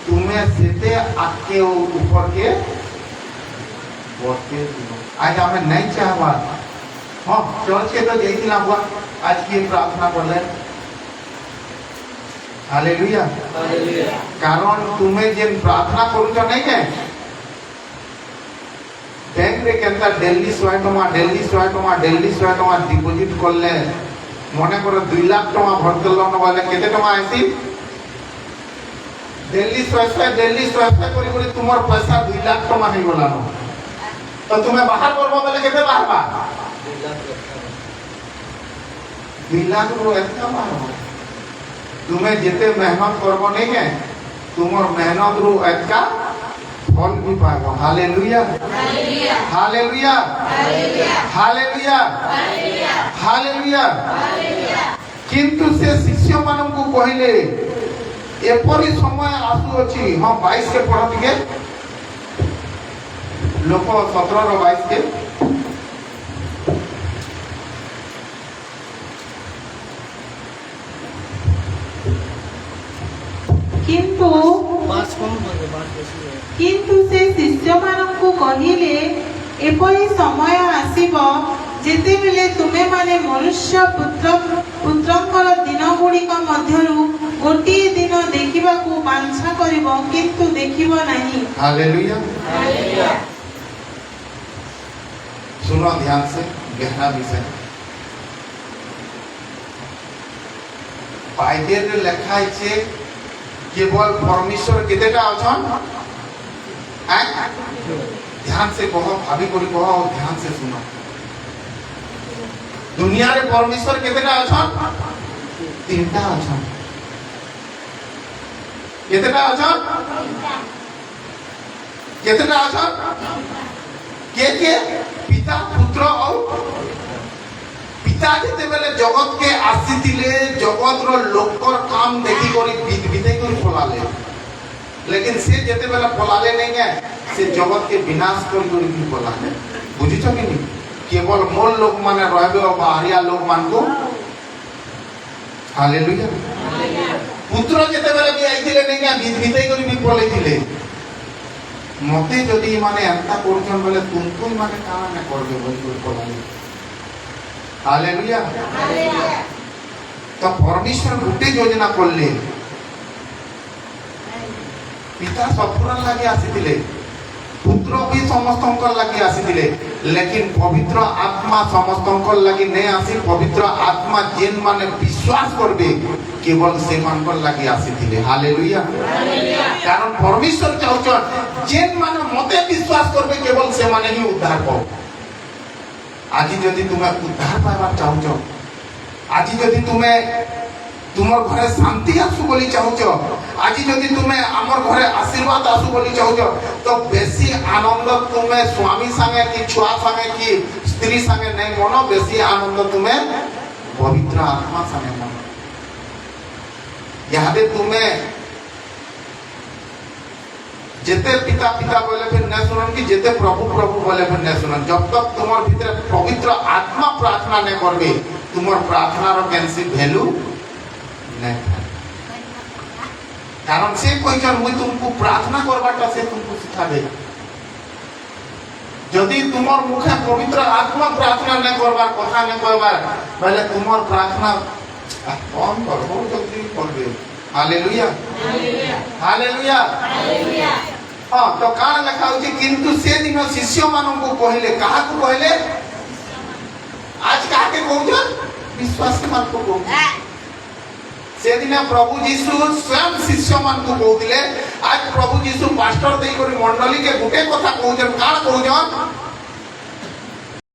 तुम्हें सेते आके ऊपर के बढ़ते आज हमें नहीं चाहबा हाँ चर्च के तो जैथिला हुआ आज की प्रार्थना करले हालेलुया
हालेलुया
कारण तुम्हें जेन प्रार्थना करूछ नहीं है बैंक रे केनता डेली 100 टका डिपॉजिट करले मने करो 2 लाख टका भरते लोन वाले केते टका आसी डेली 100 करी करी तुमर पैसा 2 लाख टका नहीं गला न तो तुम्हें बाहर करबो बेले केते बाहरबा 2 लाख रो एतना बाहर तुम्हें जेते मेहनत करबो नहीं है तुमर मेहनत रो एतका फल भी पाबो hallelujah
hallelujah
hallelujah
hallelujah
hallelujah hallelujah किंतु से शिष्य मानन को कहले एपरी समय आसु अछि हां 22 के पढ़त के लोक 17 रो 22 के
କିନ୍ତୁ
पांच कम होंगे पांच बेसी है
କିନ୍ତୁ ସେ ଶିଷ୍ୟମାନଙ୍କୁ କହିଲେ ଏପରି ସମୟ ଆସିବ ଯେତେବେଳେ ତୁମେମାନେ ମନୁଷ୍ୟ ପୁତ୍ରଙ୍କର ଦିନଗୁଡ଼ିକ ମଧ୍ୟରୁ ଗୋଟିଏ ଦିନ ଦେଖିବାକୁ ବାଞ୍ଛା କରିବ କିନ୍ତୁ ଦେଖିବ ନାହିଁ
हालेलुया
हालेलुया
सुनो ध्यान से गहरा विषय बाइबल रे लिखा है केवल परमेश्वर केतेटा अछन ध्यान से कहो भाभी को कहो और ध्यान से सुनो दुनिया रे परमेश्वर केतेटा अछन 3टा अछन केतेटा अछन केतेटा अछन के पिता पुत्र और पिता जेते बेले जगत के आसीतिले जगत रो लोकर काम देखी करी विधे करी फलाले लेकिन से जेते बेले फलाले नहीं है से जगत के विनाश करी करी भी फलाले बुझिछ कि नहीं केवल मोल लोग माने रहबे और बाहरिया लोग मान को हालेलुया पुत्र जेते बेले भी आइथिले नहीं है विधे करी भी फलैथिले मते जदी माने अंता करछन बोले तुमको माने काना न करबे बोली फलाले हालेलुया तो परमेश्वर गुटे योजना करले पिता सबुरा लागे आसीथिले पुत्र भी समस्तंकर लागे आसीथिले लेकिन पवित्र आत्मा समस्तंकर लागे नहीं आसी पवित्र आत्मा जेन माने विश्वास करबे केवल से मानकर लागे आसीथिले हालेलुया कारण परमेश्वर चाहछन जेन माने मते विश्वास करबे केवल से माने ही उद्धार पाओ आज जदि तुम्हें उद्धार पाइबा चाहूच आज जदि तुम्हें तुमर घरे शांति आसु बोली चाहूच আজি যদি তুমি আমার ঘরে আশীর্বাদ আসু বলি চাহুছ তো বেশি আনন্দ তুমি স্বামী সঙ্গে কি ছুয়া সঙ্গে কি স্ত্রী সঙ্গে নাই মনো, বেশি আনন্দ তুমি পবিত্র আত্মা সঙ্গে মনো। ইহাদে তুমি যেতে পিতা পিতা বলে ফির না শুনন কি যেতে প্রভু প্রভু বলে ফির না শুনন। जब तक তোমার ভিতরে পবিত্র আত্মা প্রার্থনা না করবে তোমার প্রার্থনার কেনসি ভ্যালু নাই। কারণ সে কইছন মুই তুমকু প্রার্থনা করবাটা সে তুমকু শিখাবে। যদি তোমার মুখে পবিত্র আত্মা প্রার্থনা না করবার কথা না কইবার তাহলে তোমার প্রার্থনা কম করব জলদি করবে। Hallelujah hallelujah hallelujah. হ্যাঁ, তো কার লেখা হচ্ছে কিন্তু সেদিন শিষ্য মানଙ୍କୁ কহিলে, কাহাକୁ কহিলে? আজ কাকে কହୁଛন? বিশ্বাসী ମାନଙ୍କୁ কହୁଛন। সেদিন প্রভু যীশু স্বয়ং শিষ্য ମାନଙ୍କୁ কହୁଥିଲେ। আজ প্রভু যীশু পাস্টর দেই করে মণ্ডলীকে গোটে কথা কହୁছন। কার কହୁছন?